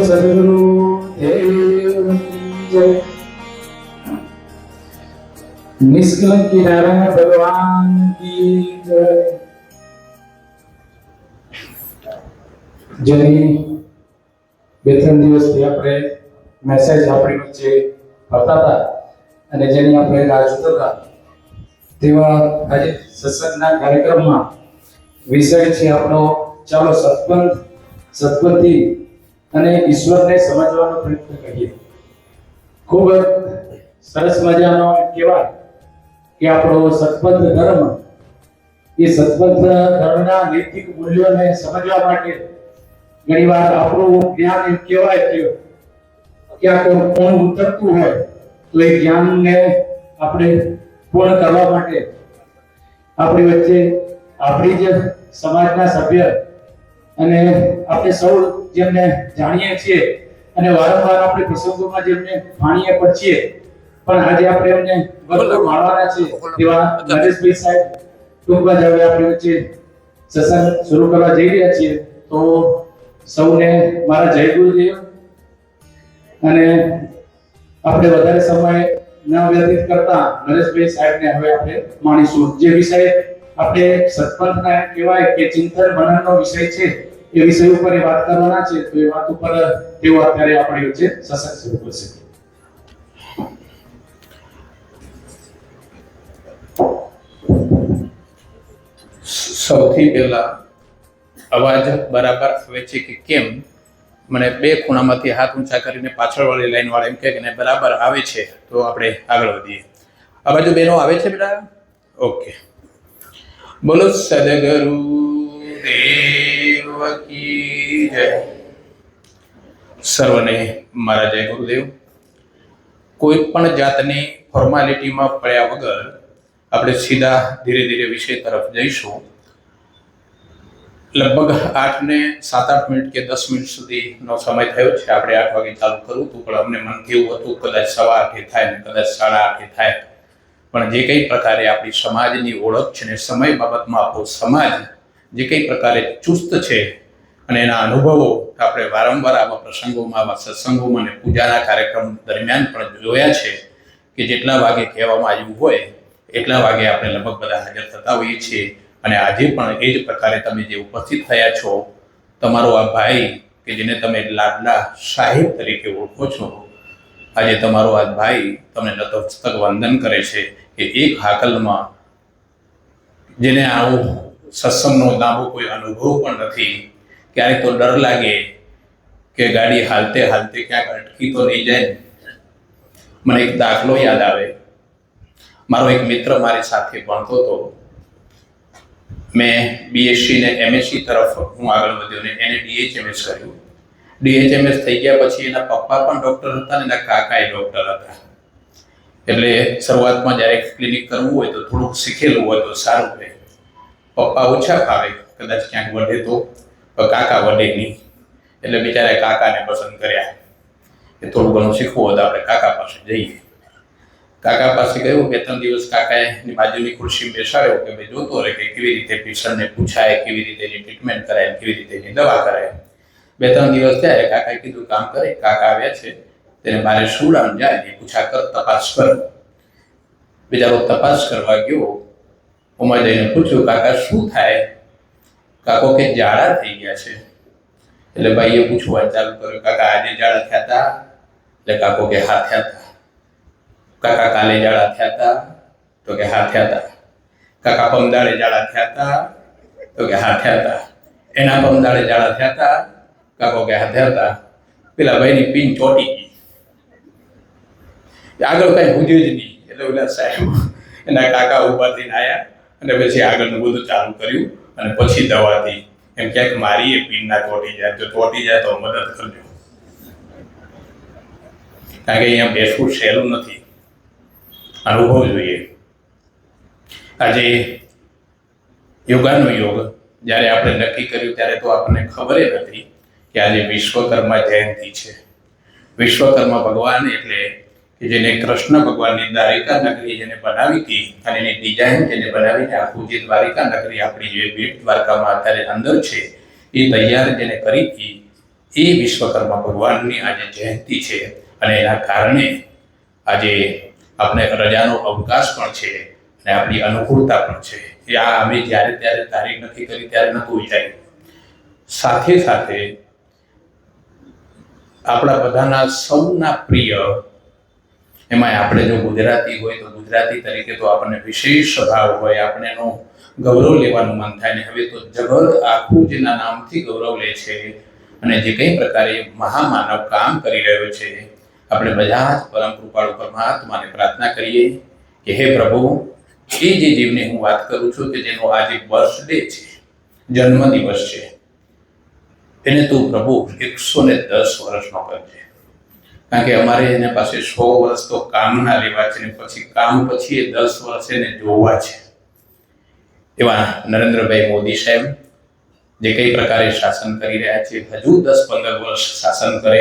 સદગુરુ દેવ કી જય। નિષ્કલંકી નારાયણ ભગવાન કી જય। જેની બે ત્રણ દિવસથી આપણે મેસેજ આપણી વચ્ચે આવતા હતા અને જેની આપણે રાહ જોતા હતા, તેવા આજે સત્સંગના કાર્યક્રમમાં વિષય છે આપણો ચાલો સત્પંથી અને ઈશ્વરને સમજવાનો પ્રયત્ન કરીએ। ખૂબ સરસ મજાનો કહેવાય કે આપણો સત્પંથ ધર્મ, એ સત્પંથ ધર્મના નૈતિક મૂલ્યોને સમજવા માટે ઘણીવાર આપણું જ્ઞાન એમ કહેવાય કે ક્યાંક પૂર્ણ ઉતરતું હોય તો એ જ્ઞાનને આપણે પૂર્ણ કરવા માટે આપણી વચ્ચે આપણી જ સમાજના સભ્ય અને આપણે સૌ જેમને જાણીએ છીએ અને વારંવાર આપણે પ્રસંગોમાં જેમને ભાણીએ પણ છીએ, પણ આજે આપણે એમને વધુ માણવાના છે તેવા નરેશભાઈ સાહેબ ટૂંકમાં જ હવે આપણી વચ્ચે સત્સંગ શરૂ કરવા જઈ રહ્યા છીએ। તો સૌને મારા જય ગુરુદેવ। અને આપણે વધારે સમય ન વ્યતીત કરતા નરેશભાઈ સાહેબને હવે આપણે માણીશું। જે વિષય આપણે સત્પંથના કહેવાય કે ચિંતન મનનનો વિષય છે, એ વિષય ઉપર વાત કરવાના છે, તો એ વાત ઉપર તેઓ અત્યારે આપણી વચ્ચે સત્સંગ શરૂ કરશે। સૌથી પહેલા અવાજ બરાબર આવે છે કે કેમ? મને બે ખૂણામાંથી હાથ ઊંચા કરીને પાછળવાળી લાઈન વાળા એમ કહે કે બરાબર આવે છે, તો આપણે આગળ વધીએ। આ બાજુ બેનો આવે છે બેટા? ઓકે। બોલો સદગુરુ દેવ કી જય। સર્વને મારા જય ગુરુદેવ। કોઈ પણ જાતની ફોર્માલિટીમાં પડ્યા વગર આપણે સીધા ધીરે ધીરે વિષય તરફ જઈશું। લગભગ 8 ને 7-8 મિનિટ કે 10 મિનિટ સુધીનો સમય થયો છે। આપણે 8 વાગે ચાલુ કરવું હતું, પણ અમને મનથી એવું હતું કદાચ 8:15 થાય ને કદાચ 8:30 થાય, પણ જે કઈ પ્રકારે આપણી સમાજની ઓળખ છે ને સમય બાબતમાં આપણો સમાજ જે કઈ પ્રકારે ચુસ્ત છે અને એના અનુભવો આપણે વારંવાર આવા પ્રસંગોમાં, આવા સત્સંગોમાં અને પૂજાના કાર્યક્રમ દરમિયાન પણ જોયા છે કે જેટલા વાગે કહેવામાં આવ્યું હોય એટલા વાગે આપણે લગભગ બધા હાજર થતા હોઈએ છીએ। અને આજે પણ એ જ પ્રકારે તમે જે ઉપસ્થિત થયા છો, તમારો આ ભાઈ કે જેને તમે લાડલા સાહેબ તરીકે ઓળખો છો, આજે તમારો આ ભાઈ તમને નતમસ્તક વંદન કરે છે કે એક હાકલમાં, જેને આવો સત્સંગનો લાંબો કોઈ અનુભવ પણ નથી, ક્યારેક તો ડર લાગે કે ગાડી હાલતે હાલતે ક્યાંક અટકી તો નહીં જાય। મને એક દાખલો યાદ આવે। મારો એક મિત્ર મારી સાથે ભણતો હતો। મેં બીએસસી ને એમએસસી તરફ હું આગળ વધ્યો ને એને ડીએચએમએસ કર્યું। ડીએચએમએસ થઈ ગયા પછી એના પપ્પા પણ ડૉક્ટર હતા ને એના કાકા એ ડૉક્ટર હતા। એટલે શરૂઆતમાં જ્યારે ક્લિનિક કરવું હોય તો થોડુંક શીખેલું હોય તો સારું રહે। પપ્પા ઓછા ફાવે, કદાચ ક્યાંક વઢે તો, કાકા વઢે નહીં, એટલે બિચારા કાકાને પસંદ કર્યા કે થોડું ઘણું શીખવું હોય તો આપણે કાકા પાસે જઈએ। કાકા પાસે ગયો, 2-3 દિવસ કાકાએ બાજુની ખુરશી બેસાડ્યો કે ભાઈ જોતો રહે કે કેવી રીતે પેશન્ટને પૂછાય, કેવી રીતે એની ટ્રીટમેન્ટ કરાય, કેવી રીતે એની દવા કરાય। 2-3 દિવસ થયા, કાકાએ કીધું કામ કરે। કાકા આવ્યા છે, તેને મારે સુડામ જાય એ પૂછા કર, તપાસ કર। બિચારો તપાસ કરવા ગયો, ઉમા જઈને પૂછ્યું કાકા શું થાય? કાકો કે ઝાડા થઈ ગયા છે। એટલે ભાઈએ પૂછવા ચાલુ કર્યું, કાકા આજે ઝાડા થયા હતા? એટલે કાકો કે હા થયા હતા। કાકા કાલે ઝાડા થયા હતા? તો કે હા થયા હતા। કાકા પમદાડે ઝાડા થયા હતા? તો કે હા થયા હતા। એના પમદાડે ઝાડા થયા હતા? કાકો કે હા થયા હતા। પેલા ભાઈની પીન ચોટી ગઈ, આગળ કઈ પૂછ્યું જ નહીં। એટલે ઓલા સાહેબ એના કાકા ઉભા થઈને આવ્યા અને પછી આગળનું બધું ચાલુ કર્યું અને પછી દવાથી એમ ક્યાંક મારી એ પીન ના ચોટી જાય, જો ચોટી જાય તો મદદ કરજો, કારણ કે અહીંયા બેસવું સહેલું નથી, અનુભવ જોઈએ। આજે યોગાનો યોગ જ્યારે આપણે નક્કી કર્યું ત્યારે તો આપણને ખબર નથી કે આજે વિશ્વકર્મા જયંતિ છે। વિશ્વકર્મા ભગવાન એટલે કે જેને કૃષ્ણ ભગવાનની દ્વારિકા નગરી જેને બનાવી હતી અને એની ડિઝાઇન જેને બનાવીને આખું જે દ્વારિકા નગરી આપણી જે બેટ દ્વારકામાં અત્યારે અંદર છે એ તૈયાર જેને કરી હતી, એ વિશ્વકર્મા ભગવાનની આજે જયંતિ છે અને એના કારણે આજે આપણે રજાનો અવકાશ પણ છે અને આપણી અનુકૂળતા પણ છે. એ આ અમે જ્યારે ત્યારે તારીખ નક્કી કરી ત્યારે નહોતું વિચાર્યું. સાથે સાથે આપણા બધાના સૌના પ્રિય, એમાં આપણે જો ગુજરાતી હોય તો ગુજરાતી તરીકે તો આપણને વિશેષ ભાવ હોય, આપણે એનો ગૌરવ લેવાનું મન થાય. ને હવે તો જગત આખું જેના નામથી ગૌરવ લે છે અને જે કઈ પ્રકારે મહામાનવ કામ કરી રહ્યો છે, આપણે બધા જ પરમ કૃપાળુ પરમાત્માને પ્રાર્થના કરીએ કે હે પ્રભુ, એ જે જીવને હું વાત કરું છું કે જેનો આજે બર્થડે છે, જન્મદિવસ છે, એને તું પ્રભુ 110 વર્ષનો કરજે. કારણ કે અમારે એના પાસે 100 વર્ષ તો કામના લેવા છે ને પછી કામ પછી એ 10 વર્ષ એને જોવા છે. એવા નરેન્દ્રભાઈ મોદી સાહેબ જે કઈ પ્રકારે શાસન કરી રહ્યા છે, હજુ 10-15 વર્ષ શાસન કરે.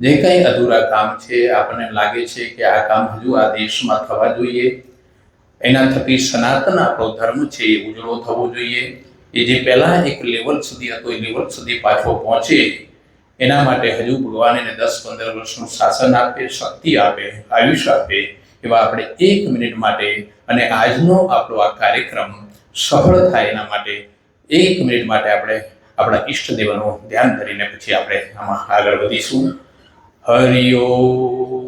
જે કંઈ અધૂરા કામ છે, આપણને લાગે છે કે આ કામ હજુ આ દેશમાં થવા જોઈએ, એના થકી સનાતન આપણો ધર્મ છે એ ઉજળો થવો જોઈએ. એ જે પહેલા એક લેવલ સુધી હતો એ લેવલ સુધી પાછો પહોંચે, એના માટે હજુ ભગવાન એને 10-15 વર્ષનું શાસન આપે, શક્તિ આપે, આયુષ્ય આપે. એવા આપણે 1 મિનિટ માટે અને આજનો આપણો આ કાર્યક્રમ સફળ થાય એના માટે 1 મિનિટ માટે આપણે આપણા ઈષ્ટદેવનું ધ્યાન કરીને પછી આપણે આમાં આગળ વધીશું. હરિયો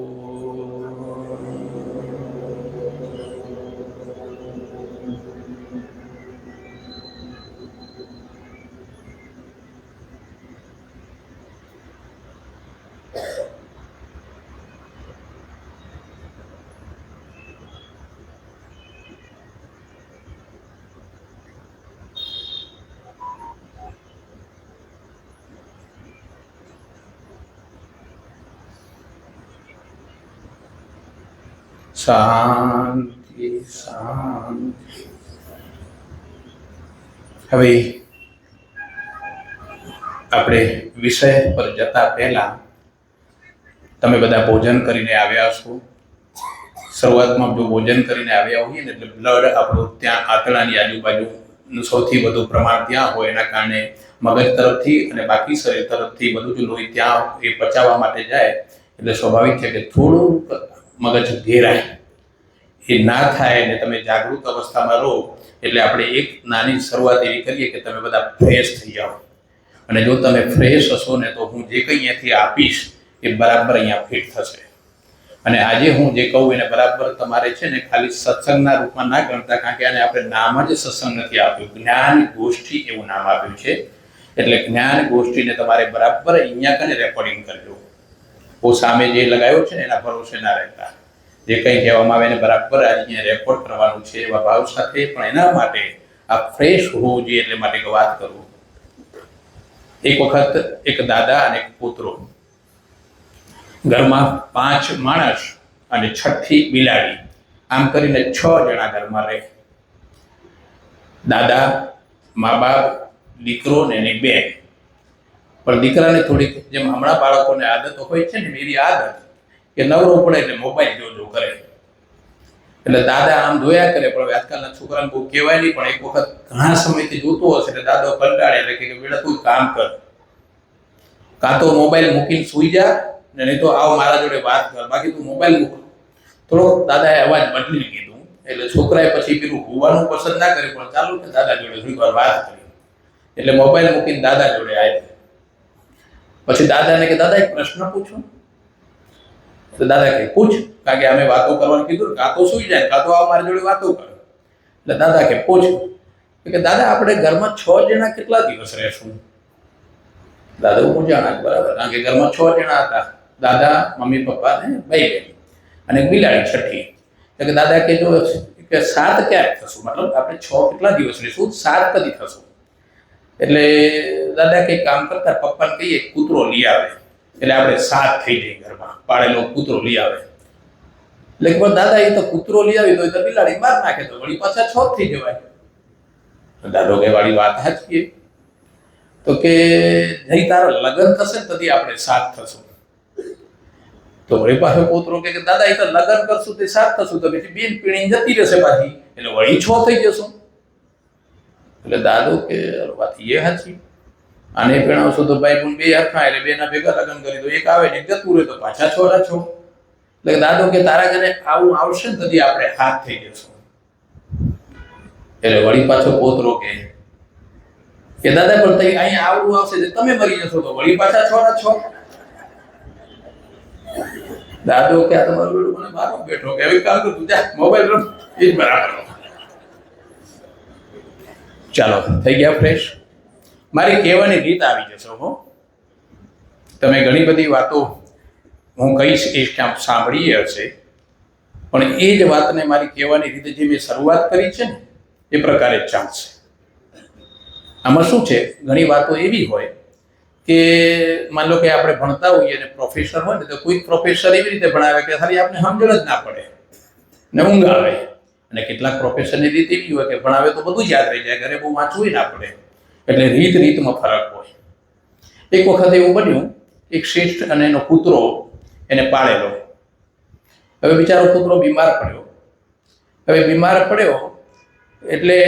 શાંતિ શાંતિ. હવે આપણે વિષય પર જતા પહેલા તમે બધા ભોજન કરીને આવ્યા છો. શરૂઆતમાં જો ભોજન કરીને આવ્યા હોઈએ ને એટલે બ્લડ આપણું ત્યાં આંતરડાની આજુબાજુનું સૌથી વધુ પ્રમાણ ત્યાં હોય, એના કારણે મગજ તરફથી અને બાકી શરીર તરફથી બધું જ લોહી ત્યાં એ પચાવવા માટે જાય. એટલે સ્વાભાવિક છે કે થોડું મગજ ઘેરાય. એ ના થાય ને તમે જાગૃત અવસ્થામાં રહો એટલે આપણે એક નાની શરૂઆત એવી કરીએ કે તમે બધા ફ્રેશ થઈ જાઓ. અને જો તમે ફ્રેશ હશો ને તો હું જે કંઈ અહીંયાથી આપીશ એ બરાબર અહીંયા ફિટ થશે. અને આજે હું જે કહું એને બરાબર તમારે છે ને ખાલી સત્સંગના રૂપમાં ના ગણતા, કારણ કે આને આપણે નામ જ સત્સંગ નથી આપ્યું, જ્ઞાન ગોષ્ઠી એવું નામ આપ્યું છે. એટલે જ્ઞાન ગોષ્ઠીને તમારે બરાબર અહીંયા કને રેકોર્ડિંગ કરજો. બહુ સામે જે લગાવ્યો છે ને એના ભરોસે ના રહેતા. જે કંઈ કહેવામાં આવે એને બરાબર અહીંયા રેકોર્ડ કરવાનું છે એવા ભાવ સાથે. પણ એના માટે આ ફ્રેશ હોવું જોઈએ, એટલે માટે વાત કરું. એક વખત એક દાદા અને એક પુત્રો, ઘરમાં 5 માણસ અને 6ઠી બિલાડી, આમ કરીને 6 જણા ઘરમાં રહે. દાદા, મા બાપ, દીકરો ને એની બેન. પણ દીકરાને થોડીક જેમ હમણાં બાળકોને આદત હોય છે ને એવી આદત કે નવરો પડે એટલે મોબાઈલ જોજો કરે. એટલે દાદા આમ જોયા કરે, પણ આજકાલના છોકરાને બહુ કહેવાય નહીં. પણ એક વખત ઘણા સમયથી જોતો હશે એટલે દાદો કંટાળે એટલે કે બેટા તું કામ કર, કાં તો મોબાઈલ મૂકીને સૂઈ જા, ને નહીં તો આવ મારા જોડે વાત કર, બાકી તું મોબાઈલ મૂક. થોડો દાદાએ અવાજ બદલી કીધું એટલે છોકરાએ પછી પેલું હોવાનું પસંદ ના કર્યું, પણ ચાલુ કે દાદા જોડે થોડીક વાર વાત કરી. એટલે મોબાઈલ મૂકીને દાદા જોડે આવ્યા. પછી દાદાને કે દાદા એક પ્રશ્ન પૂછું? તો દાદા કે પૂછ, કારણ કે અમે વાતો કરવાનું કીધું, કાં તો સુઈ જાય કાં તો આવ મારી જોડે વાતો કરે. એટલે દાદા કે પૂછ. કે દાદા આપણે ઘરમાં 6 જણા કેટલા દિવસ રહેશું? દાદા હું જાણા બરાબર, કારણ કે ઘરમાં 6 જણા હતા, દાદા, મમ્મી, પપ્પા ને 2 બેન અને બિલાડી 6ઠી. એટલે દાદા કે જો કે 7 ક્યારે થશું, મતલબ આપણે 6 કેટલા દિવસ રહીશું, 7 કદી થશું? એટલે દાદા કંઈક કામ કરતા પપ્પાને કહીએ કૂતરો લઈ આવે એટલે આપણે 7 થઈ જાય, ઘરમાં પાળેલો કૂતરો લઈ આવે. એટલે કે દાદા એ તો કૂતરો લઈ આવી તો બિલાડી માર નાખે તો વળી પાછા 6 થઈ જવાય. દાદો કે વાળી વાત સાચી. તો કે નહીં તારા લગ્ન થશે ને તેથી આપણે 7 થશું. તો વળી પાછો કૂતરો કે દાદા એ તો લગ્ન કરશું તે 7 થશું, તો પછી બેન પીણી જતી રહેશે પાછી એટલે વળી 6 થઈ જશું. એટલે દાદો કે વાત એ સાચી. આને પરણાવશો તો ભાઈ પણ બે હરખા એટલે બેના ભેગા લગ્ન કરી દો, એક આવે ને એક જતું રહે તો પાછા છોરા છો. એટલે દાદો કે તારા ઘરે આવું આવશે ને તેથી આપણે હાથ થઈ જશું. એટલે વળી પાછો પોતરો કે દાદા પણ તઈ અહીંયા આવડું આવશે તો તમે મરી જશો તો વળી પાછા છોરા છો. દાદો કે આ તમારું બેડું મને મારો બેઠો કે હવે કામ તું જા મોબાઈલ રમ, એ જ બરાબર. ચાલો થઈ ગયા ફ્રેશ. મારી કહેવાની રીત આવી જશો હો. તમે ઘણી બધી વાતો હું કહીશ એ ક્યાંક સાંભળી હશે, પણ એ જ વાતને મારી કહેવાની રીતે જે મેં શરૂઆત કરી છે ને એ પ્રકારે જ ચાલશે. આમાં શું છે, ઘણી વાતો એવી હોય કે માન લો કે આપણે ભણતા હોઈએ અને પ્રોફેસર હોય ને તો કોઈ પ્રોફેસર એવી રીતે ભણાવે કે ખાલી આપણે સમજણ જ ના પડે ને ઊંઘ આવે, અને કેટલાક પ્રોફેસરની રીત એવી હોય કે ભણાવે તો બધું જ યાદ રહી જાય, ઘરે બહુ વાંચવું ના પડે. એટલે રીતમાં ફરક હોય. એક વખત એવું બન્યું, એક શ્રેષ્ઠ અને એનો કૂતરો એને પાળેલો. હવે બિચારો કૂતરો બીમાર પડ્યો. હવે બીમાર પડ્યો એટલે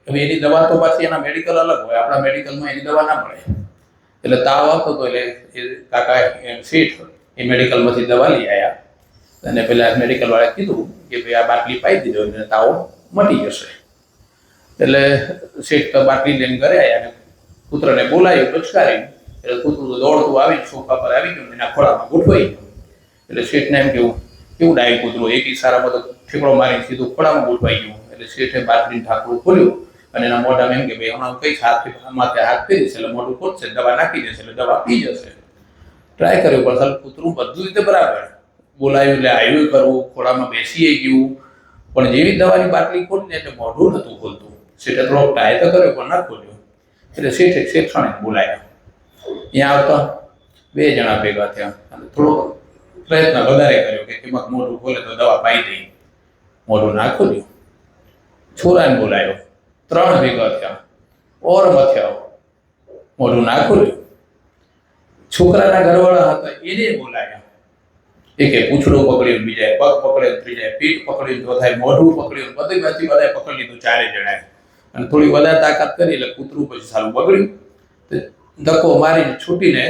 હવે એની દવા તો પાછી એના મેડિકલ અલગ હોય, આપણા મેડિકલમાં એની દવા ના મળે. એટલે તાવ આવતો હતો એટલે એ કાકા શેઠ એ મેડિકલમાંથી દવા લઈ આવ્યા અને પેલા મેડિકલ વાળાએ કીધું કે ભાઈ આ બાટલી પાઈ દીધો એટલે તાવ મટી જશે. એટલે શેઠ બાટલી લઈને ઘરે આવ્યા અને કૂતરાને બોલાવ્યું, લચકાર્યું. એટલે કૂતરું દોડતું આવી સોફા પર આવી ગયું, એના ખોળામાં ગોઠવાઈ ગયું. એટલે શેઠને એમ કેવું કેવું ડાયું કૂતરું, એક ઈશારામાં તો ઠેકડો મારીને સીધું ખોળામાં ગોઠવાઈ ગયું. એટલે શેઠે બાટલીનું ઢાંકણું ખોલ્યું અને એના મોઢામાં એમ કે ભાઈ હમણાં કઈ માથે હાથ ફેરીશ એટલે મોઢું ખોલશે, દવા નાખી દેશે એટલે દવા પી જશે. ટ્રાય કર્યું પણ સારું કૂતરું બધું રીતે બરાબર, બોલાયું એટલે આવ્યું કરવું, ખોળામાં બેસી ગયું, પણ જેવી દવાની બાટલી ખોલીને એટલે મોઢું નહોતું ખોલતું. શેઠે થોડો ટ્રાય તો કર્યો પણ ના ખોલ્યો. એટલે શેઠે શેઠાણે બોલાયા. ત્યાં આવતા બે જણા ભેગા થયા અને થોડો પ્રયત્ન વધારે કર્યો કે કેમાં મોઢું ખોલે તો દવા પાઈ દઈ. મોઢું ના ખોલ્યું. છોરાને બોલાયો. ત્રણ ભેગા થયા, ઓર મથ્યા, મોઢું ના ખોલ્યું. છોકરાના ઘરવાળા હતા એને બોલાયા. એકે પૂંછડું પકડ્યું, બીજાએ પગ પકડ્યો, ત્રીજાએ પીઠ પકડ્યું, ચોથાએ મોઢું પકડ્યું, બધી બાજુ બધાએ પકડી લીધું, ચારે જણાએ. અને થોડી વધારે તાકાત કરી એટલે કૂતરું પછી સારું બગડ્યું. ધક્કો મારીને છૂટીને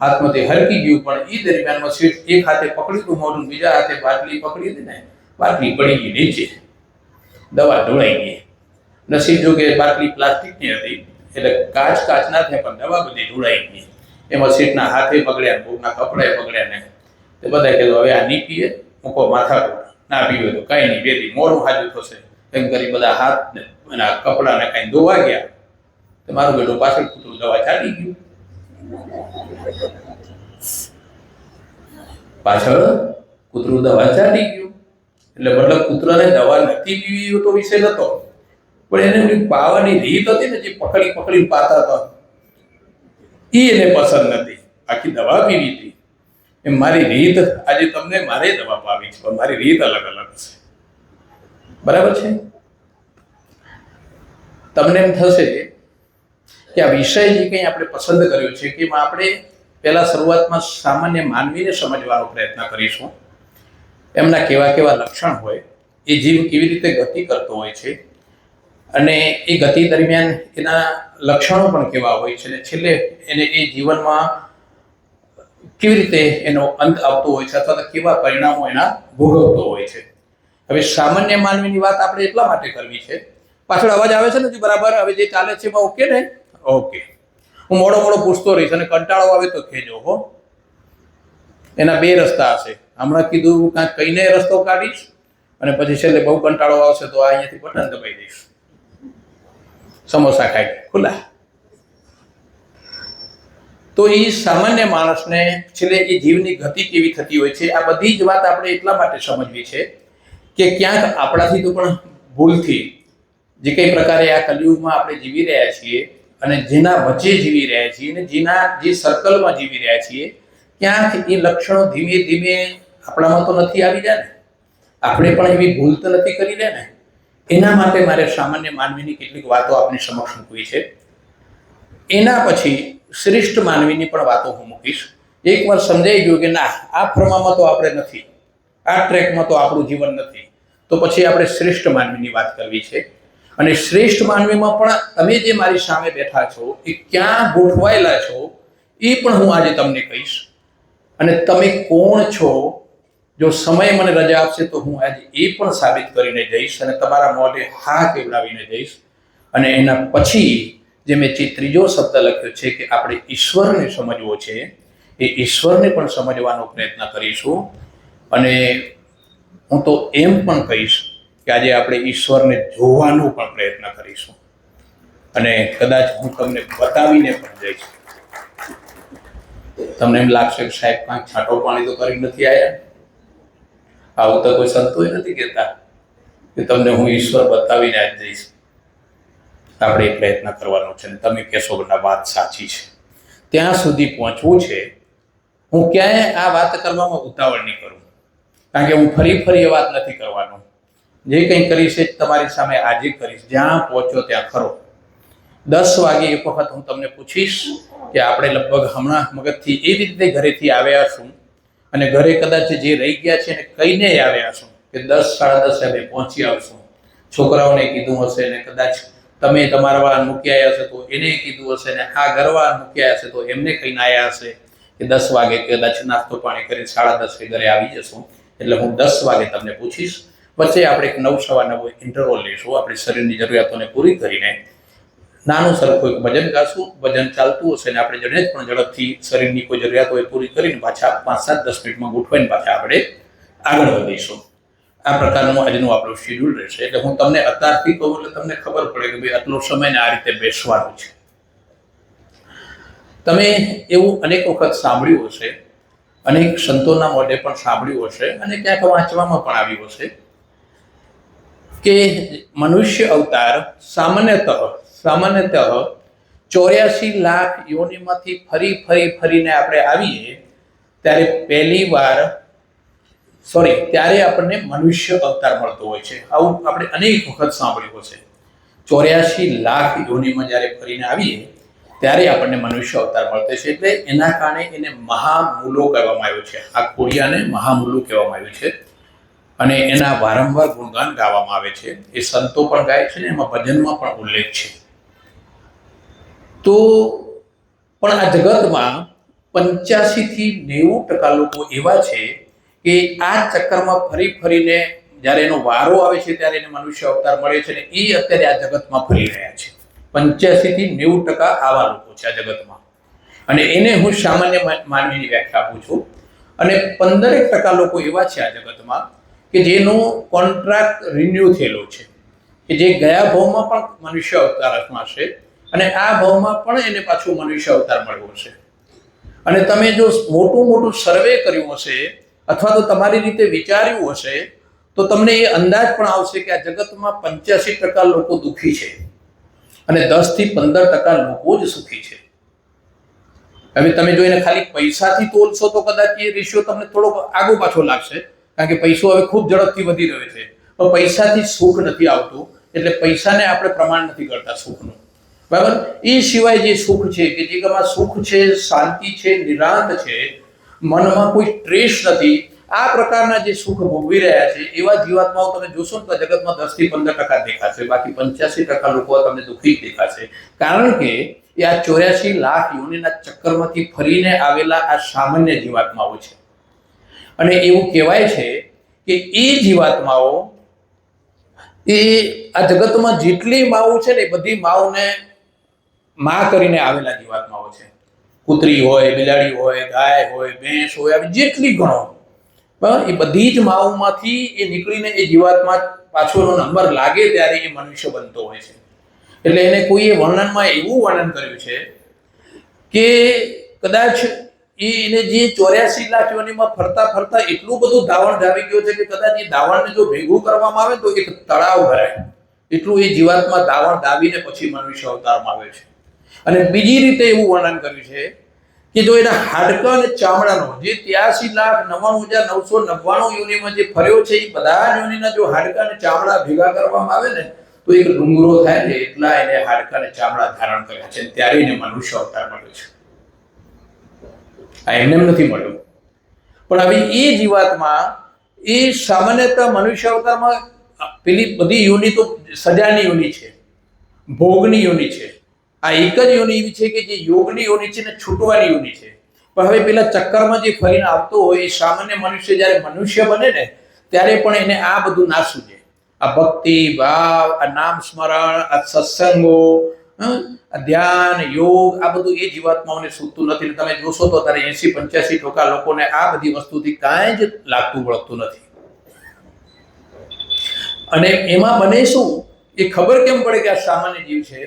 હાથમાંથી હરકી ગયું, પણ એ દરમિયાનમાં શેઠ એક હાથે પકડ્યું હતું મોઢું, બીજા હાથે બાટલી પકડી હતી ને બાટલી પડી ગઈ નીચે, દવા ઢોળાઈ ગઈ. નસીબ જો કે બાટલી પ્લાસ્ટિકની હતી એટલે કાચ ના થયા પણ દવા બધી ઢોળાઈ ગઈ. એમાં શેઠના હાથે પકડ્યા, કોકના કપડાએ પકડ્યા ને તે બધા કીધું હવે આ નહીં પીએ, મૂકો માથા, ના પીવે તો કઈ નહીં, બેથી મોડું હાજર થશે. એમ કરી બધા હાથ ને એના કપડાને કઈ ધોવા ગયા. મારું બેટું પાછળ કૂતરું દવા ચાલી ગયું. પાછળ કૂતરું દવા ચાલી ગયું એટલે મતલબ કૂતરાને દવા નથી પીવી તો વિષય નતો, પણ એને પાવાની રીત હતી ને જે પકડી પાતા હતા એ એને પસંદ નથી. આખી દવા પીવી હતી. એમ મારી રીત આજે તમને મારે દવા પાવી છે પણ મારી રીત અલગ અલગ છે. બરાબર છે? તમને એમ થશે કે આ વિષય જે કંઈ આપણે પસંદ કર્યો છે કે એમાં આપણે પહેલા શરૂઆતમાં સામાન્ય માનવીને સમજવાનો પ્રયત્ન કરીશું. એમના કેવા કેવા લક્ષણ હોય, એ જીવ કેવી રીતે ગતિ કરતો હોય છે અને એ ગતિ દરમિયાન એના લક્ષણો પણ કેવા હોય છે અને છેલ્લે એને એ જીવનમાં કેવી રીતે એનો અંત આવતો હોય છે અથવા તો કેવા પરિણામો એના ભોગવતો હોય છે. હવે સામાન્ય માનવીની વાત આપણે એટલા માટે કરવી છે. પાછળ અવાજ આવે છે ને બરાબર? હવે જે ચાલે છે એમાં ઓકે ને? ઓકે. હું મોડો પૂછતો રહીશ અને કંટાળો આવે તો કહેજો હો. એના બે રસ્તા હશે. હમણાં કીધું કાંઈક કહીને રસ્તો કાઢીશ અને પછી છેલ્લે બહુ કંટાળો આવશે તો અહીંયાથી બટન દબાઈ દઈશ, સમોસા ખાઈ ખુલ્લા. તો એ સામાન્ય માણસને છેલ્લે એ જીવની ગતિ કેવી થતી હોય છે, આ બધી જ વાત આપણે એટલા માટે સમજવી છે કે ક્યાંક આપણાથી તો પણ ભૂલથી જે કઈ પ્રકારે આ કલિયુગમાં આપણે જીવી રહ્યા છીએ અને જેના વચ્ચે જીવી રહ્યા છીએ અને જે સર્કલમાં જીવી રહ્યા છીએ, ક્યાંક એ લક્ષણો ધીમે ધીમે આપણામાં તો નથી આવી જાય ને? આપણે પણ એવી ભૂલ તો નથી કરી રહ્યા ને? એના માટે મારે સામાન્ય માનવીની કેટલીક વાતો આપની સમક્ષ મૂકવી છે. એના પછી શ્રેષ્ઠ માનવીની પણ વાતો હું મૂકીશ. એકવાર સમજાઈ ગયું કે ના, આ ફરવામાં તો આપણે નથી, આ ટ્રેકમાં તો આપણું જીવન નથી, તો પછી આપણે શ્રેષ્ઠ માનવીની વાત કરવી છે. અને શ્રેષ્ઠ માનવીમાં પણ તમે જે મારી સામે બેઠા છો એ ક્યાં ગોઠવાયેલા છો એ પણ હું આજે તમને કહીશ. અને તમે કોણ છો, જો સમય મને રજા આપશે તો હું આજે એ પણ સાબિત કરીને જઈશ અને તમારા મોઢે હા કેવડાવીને જઈશ. અને એના પછી જે મેં ત્રીજો શબ્દ લખ્યો છે કે આપણે ઈશ્વરને સમજવો છે, એ ઈશ્વરને પણ સમજવાનો પ્રયત્ન કરીશું. અને હું તો એમ પણ કહીશ કે આજે આપણે ઈશ્વરને જોવાનો પણ પ્રયત્ન કરીશું. અને કદાચ હું તમને બતાવીને પણ જઈશ. તમને એમ લાગશે કે સાહેબ કાંઈક છાંટો પાણી તો કરી નથી આવ્યા. આવું તો કોઈ સંતોય નથી કહેતા કે તમને હું ઈશ્વર બતાવીને જ જઈશ. આપણે એ પ્રયત્ન કરવાનો છે. તમે કહેશો કે ના વાત સાચી છે, ત્યાં સુધી પહોંચવું છે. હું ક્યાંય આ વાત કરવામાં ઉતાવળ નહીં કરું, કારણ કે હું ફરી એ વાત નથી કરવાનો. જે કંઈ કરીશ એ તમારી સામે આજે કરીશ, જ્યાં પહોંચ્યો ત્યાં ખરો. 10 વાગે એક વખત હું તમને પૂછીશ કે આપણે લગભગ હમણાં મગજથી એવી રીતે ઘરેથી આવ્યા છું અને ઘરે કદાચ જે રહી ગયા છે એને કહીને આવ્યા છું કે 10 સાડા 10 અમે પહોંચી આવશું. છોકરાઓને કીધું હશે ને કદાચ તમે તમારા વાહન મૂકી આવ્યા હશે તો એને કીધું હશે ને આ ઘરવાળા મૂકી આવ્યા હશે તો એમને કહીને આવ્યા હશે કે 10 વાગે કદાચ નાસ્તો પાણી કરીને સાડા 10 ઘરે આવી જશું. એટલે હું 10 વાગે તમને પૂછીશ. વચ્ચે આપણે એક 9 સવા 9 ઇન્ટરવલ લઈશું. આપણી શરીરની જરૂરિયાતોને પૂરી કરીને નાનું સરખું એક ભજન ગાશું. ભજન ચાલતું હશે ને આપણે જડે પણ ઝડપથી શરીરની કોઈ જરૂરિયાત હોય પૂરી કરીને પાછા 5-7-10 મિનિટમાં ગોઠવાઈને પાછા આપણે આગળ વધીશું. આ પ્રકારનું આજનું આપણું શેડ્યુલ રહેશે. એટલે હું તમને અત્યારથી કહું એટલે તમને ખબર પડે કે ભાઈ આટલો સમય ને આ રીતે બેસવાનું છે. તમે એવું અનેક વખત સાંભળ્યું હશે, અનેક સંતોના મોઢે પણ સાંભળ્યું હશે અને ક્યાંક વાંચવામાં પણ આવ્યું હશે કે મનુષ્ય અવતાર સામાન્યતઃ 84 લાખ યોનિમાંથી ફરીને આપણે આવીએ ત્યારે ત્યારે આપણને મનુષ્ય અવતાર મળતો હોય છે. આવું આપણે અનેક વખત સાંભળ્યું હશે. 84 લાખ યોનિમાં જ્યારે ફરીને આવીએ ત્યારે આપણને મનુષ્ય અવતાર મળતો છે. એટલે એના કારણે એને મહામૂલો કહેવામાં આવ્યો છે. આ ખોડિયાને મહામૂલો કહેવામાં આવ્યું છે અને એના વારંવાર ગુણગાન ગાવામાં આવે છે. એ સંતો પણ ગાય છે ને એમાં ભજનમાં પણ ઉલ્લેખ છે. તો પણ આ જગતમાં 85 થી 90% લોકો એવા છે કે આ ચક્કરમાં ફરીને જ્યારે એનો વારો આવે છે ત્યારે એને મનુષ્ય અવતાર મળે છે ને એ અત્યારે આ જગતમાં ફરી રહ્યા છે. 85 થી 90% આવા લોકો છે આ જગતમાં. અને એને હું સામાન્ય માનવીની વ્યાખ્યા આપું છું. અને 15% લોકો એવા છે આ જગતમાં કે જેનો કોન્ટ્રાક્ટ રિન્યુ થયેલો છે, કે જે ગયા ભાવમાં પણ મનુષ્ય અવતારમાં છે અને આ ભાવમાં પણ એને પાછું મનુષ્ય અવતાર મળ્યો છે. અને તમે જો મોટું સર્વે કર્યું હશે અથવા તો તમારી રીતે વિચાર્યું હશે તો તમને એ અંદાજ પણ આવશે કે આ જગતમાં 85% લોકો દુઃખી છે અને 10 થી 15% લોકો જ સુખી છે. હવે તમે જો એને ખાલી પૈસાથી તોલશો તો કદાચ એ રેશિયો તમને થોડો આગો પાછો લાગશે, કારણ કે પૈસો હવે ખૂબ ઝડપથી વધી રહ્યો છે. પણ પૈસાથી સુખ નથી આવતું, એટલે પૈસાને આપણે પ્રમાણ નથી કરતા સુખનું, બરાબર. એ સિવાય જે સુખ છે કે જેમાં સુખ છે, શાંતિ છે, નિરાંત છે, મનમાં કોઈ સ્ટ્રેસ નથી, આ પ્રકારના જે સુખ ભોગવી રહ્યા છે એવા જીવાત્માઓ તમે જોશો ને તો જગતમાં 10 થી 15% દેખાશે. બાકી 85% લોકો તમને દુઃખી જ દેખાશે, કારણ કે એ આ 84 લાખ યોનિના ચક્કરમાંથી ફરીને આવેલા આ સામાન્ય જીવાત્માઓ છે. અને એવું કહેવાય છે કે એ જીવાત્માઓ એ આ જગતમાં જેટલી માઓ છે ને એ બધી માઓને માં કરીને આવેલા જીવાત્માઓ છે. કૂતરી હોય, બિલાડી હોય, ગાય હોય, ભેંસ હોય, આવી જેટલી ગણો, બરાબર, એ બધી જ માઓમાંથી એ નીકળીને એ જીવાત્મા પાછળનો નંબર લાગે ત્યારે એ મનુષ્ય બનતો હોય છે. એટલે એને કોઈએ વર્ણનમાં એવું વર્ણન કર્યું છે કે કદાચ એને જે 84 લાખ યોનિમાં ફરતા એટલું બધું ધાવણ ધાવી ગયો છે કે કદાચ એ ધાવણને જો ભેગું કરવામાં આવે તો એક તળાવ ભરાય, એટલું એ જીવાત્મા ધાવણ દાવીને પછી મનુષ્ય અવતારમાં આવે છે. અને બીજી રીતે એવું વર્ણન કર્યું છે કે જો એના હાડકા અને ચામડાનો જે 83,99,999 યોનિમાં જે ફર્યો છે એ બધા યોનિના જો હાડકા અને ચામડા ભેગા કરવામાં આવે ને તો એક ડુંગરો થાય ને એટલા એને હાડકા અને ચામડા ધારણ કર્યા છે, ત્યારે એને મનુષ્ય અવતાર મળ્યો છે. આ એમને નથી મળ્યું. પણ હવે એ જીવાત્મા એ સામાન્યતઃ મનુષ્ય અવતારમાં પેલી બધી યોનિ તો સજાની યોનિ છે, ભોગની યોનિ છે. આ એક જ યોનિ એવી છે કે જે યોગની યોનિ છે ને છૂટવાની યોનિ છે. પણ હવે પેલા ચક્કરમાં જે ફરીને આવતો હોય એ સામાન્ય મનુષ્ય જ્યારે મનુષ્ય બને ને ત્યારે પણ એને આ બધું ના સૂજે. આ ભક્તિ ભાવ, આ નામ સ્મરણ, આ સત્સંગો, આ ધ્યાન, યોગ, આ બધું એ જીવાત્માઓને સૂચતું નથી. તમે જોશો તો અત્યારે 80-85% લોકોને આ બધી વસ્તુથી કાંઈ જ લાગતું વળગતું નથી. અને એમાં બને શું એ ખબર કેમ પડે કે આ સામાન્ય જીવ છે?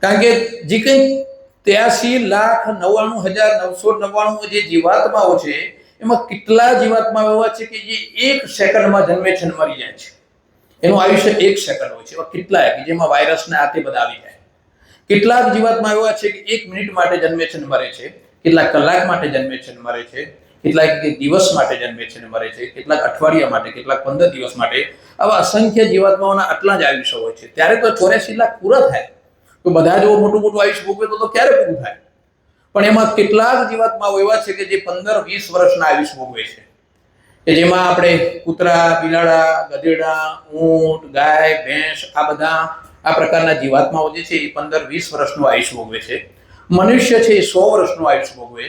કારણ કે જે કંઈ 83,99,999 જે જીવાત્માઓ છે એમાં કેટલા જીવાત્માઓ એવા છે કે જે 1 સેકન્ડમાં જન્મે છે અને મરી જાય છે. એનું આયુષ્ય 1 સેકન્ડ હોય છે. એવા કેટલાય કે જેમાં વાયરસને આતે બધા આવી જાય. કેટલાક જીવાત્મા એવા છે કે 1 મિનિટ માટે જન્મે છે અને મરે છે, કેટલાક કલાક માટે જન્મે છે અને મરે છે, કેટલાક દિવસ માટે જન્મે છે અને મરે છે, કેટલાક અઠવાડિયા માટે, કેટલાક 15 દિવસ માટે. આવા અસંખ્ય જીવાત્માઓના આટલા જ આયુષ્ય હોય છે. ત્યારે તો 84 લાખ પૂરા થાય તો બધા જો મોટું આયુષ્ય ભોગવે તો ક્યારે પૂરું થાય? પણ એમાં કેટલાક જીવાત્માઓ એવા છે કે જે 15-20 વર્ષના આયુષ્ય ભોગવે છે, કે જેમાં આપણે કૂતરા, બિલાડા, ગધેડા, ઊંટ, ગાય, ભેંસ, આ બધા આ પ્રકારના જીવાત્માઓ જે છે એ 15-20 વર્ષનું આયુષ્ય ભોગવે છે. મનુષ્ય છે એ 100 વર્ષનું આયુષ્ય ભોગવે.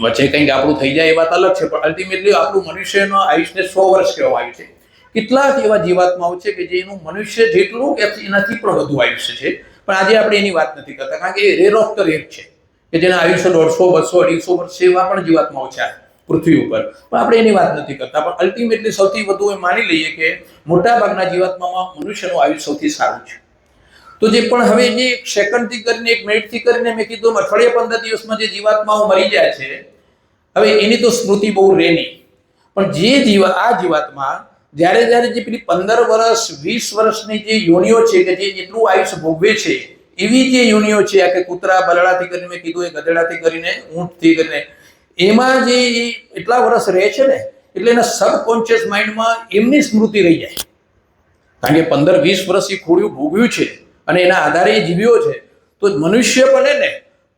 વચ્ચે કંઈક આપણું થઈ જાય એ વાત અલગ છે, પણ અલ્ટિમેટલી આપણું મનુષ્યનો આયુષ્ય 100 વર્ષ કહેવામાં આવ્યું છે. કેટલાક એવા જીવાત્માઓ છે કે જેનું મનુષ્ય જેટલું કે એનાથી પણ વધુ આયુષ્ય છે. પણ આજે આપણે એની વાત નથી કરતા, કારણ કે એ રેર ઓફ ધ રેર છે કે જેના આયુષ્ય 150, 200, 250 વર્ષ છે. એવા પણ જીવાત્માઓ છે પૃથ્વી ઉપર, પણ આપણે એની વાત નથી કરતા. પણ અલ્ટિમેટલી સૌથી વધુ એ માની લઈએ કે મોટા ભાગના જીવાત્મામાં મનુષ્યનું આયુષ્ય સૌથી સારું છે. તો જે પણ હવે જે 1 સેકન્ડથી કરીને 1 મિનિટથી કરીને મેં કીધું અઠવાડિયા 15 દિવસમાં જે જીવાત્માઓ મરી જાય છે, હવે એની તો સ્મૃતિ બહુ રહે નહીં. પણ જે આ જીવાત્મા જ્યારે જે પેલી 15 વર્ષ 20 વર્ષની જે યોનિઓ છે કે જે એટલું આયુષ્ય ભોગવે છે, એવી જે યોનિઓ છે, આ કે કૂતરા, બલડાથી કરીને મેં કીધું, એ ગધેડાથી કરીને, ઊંટથી કરીને, એમાં જે એટલા વર્ષ રહે છે ને, એટલે એના સબકોન્શિયસ માઇન્ડમાં એમની સ્મૃતિ રહી જાય. કારણ કે 15-20 વર્ષ એ ખોડિયું ભોગવ્યું છે અને એના આધારે એ જીવ્યો છે, તો મનુષ્ય બને ને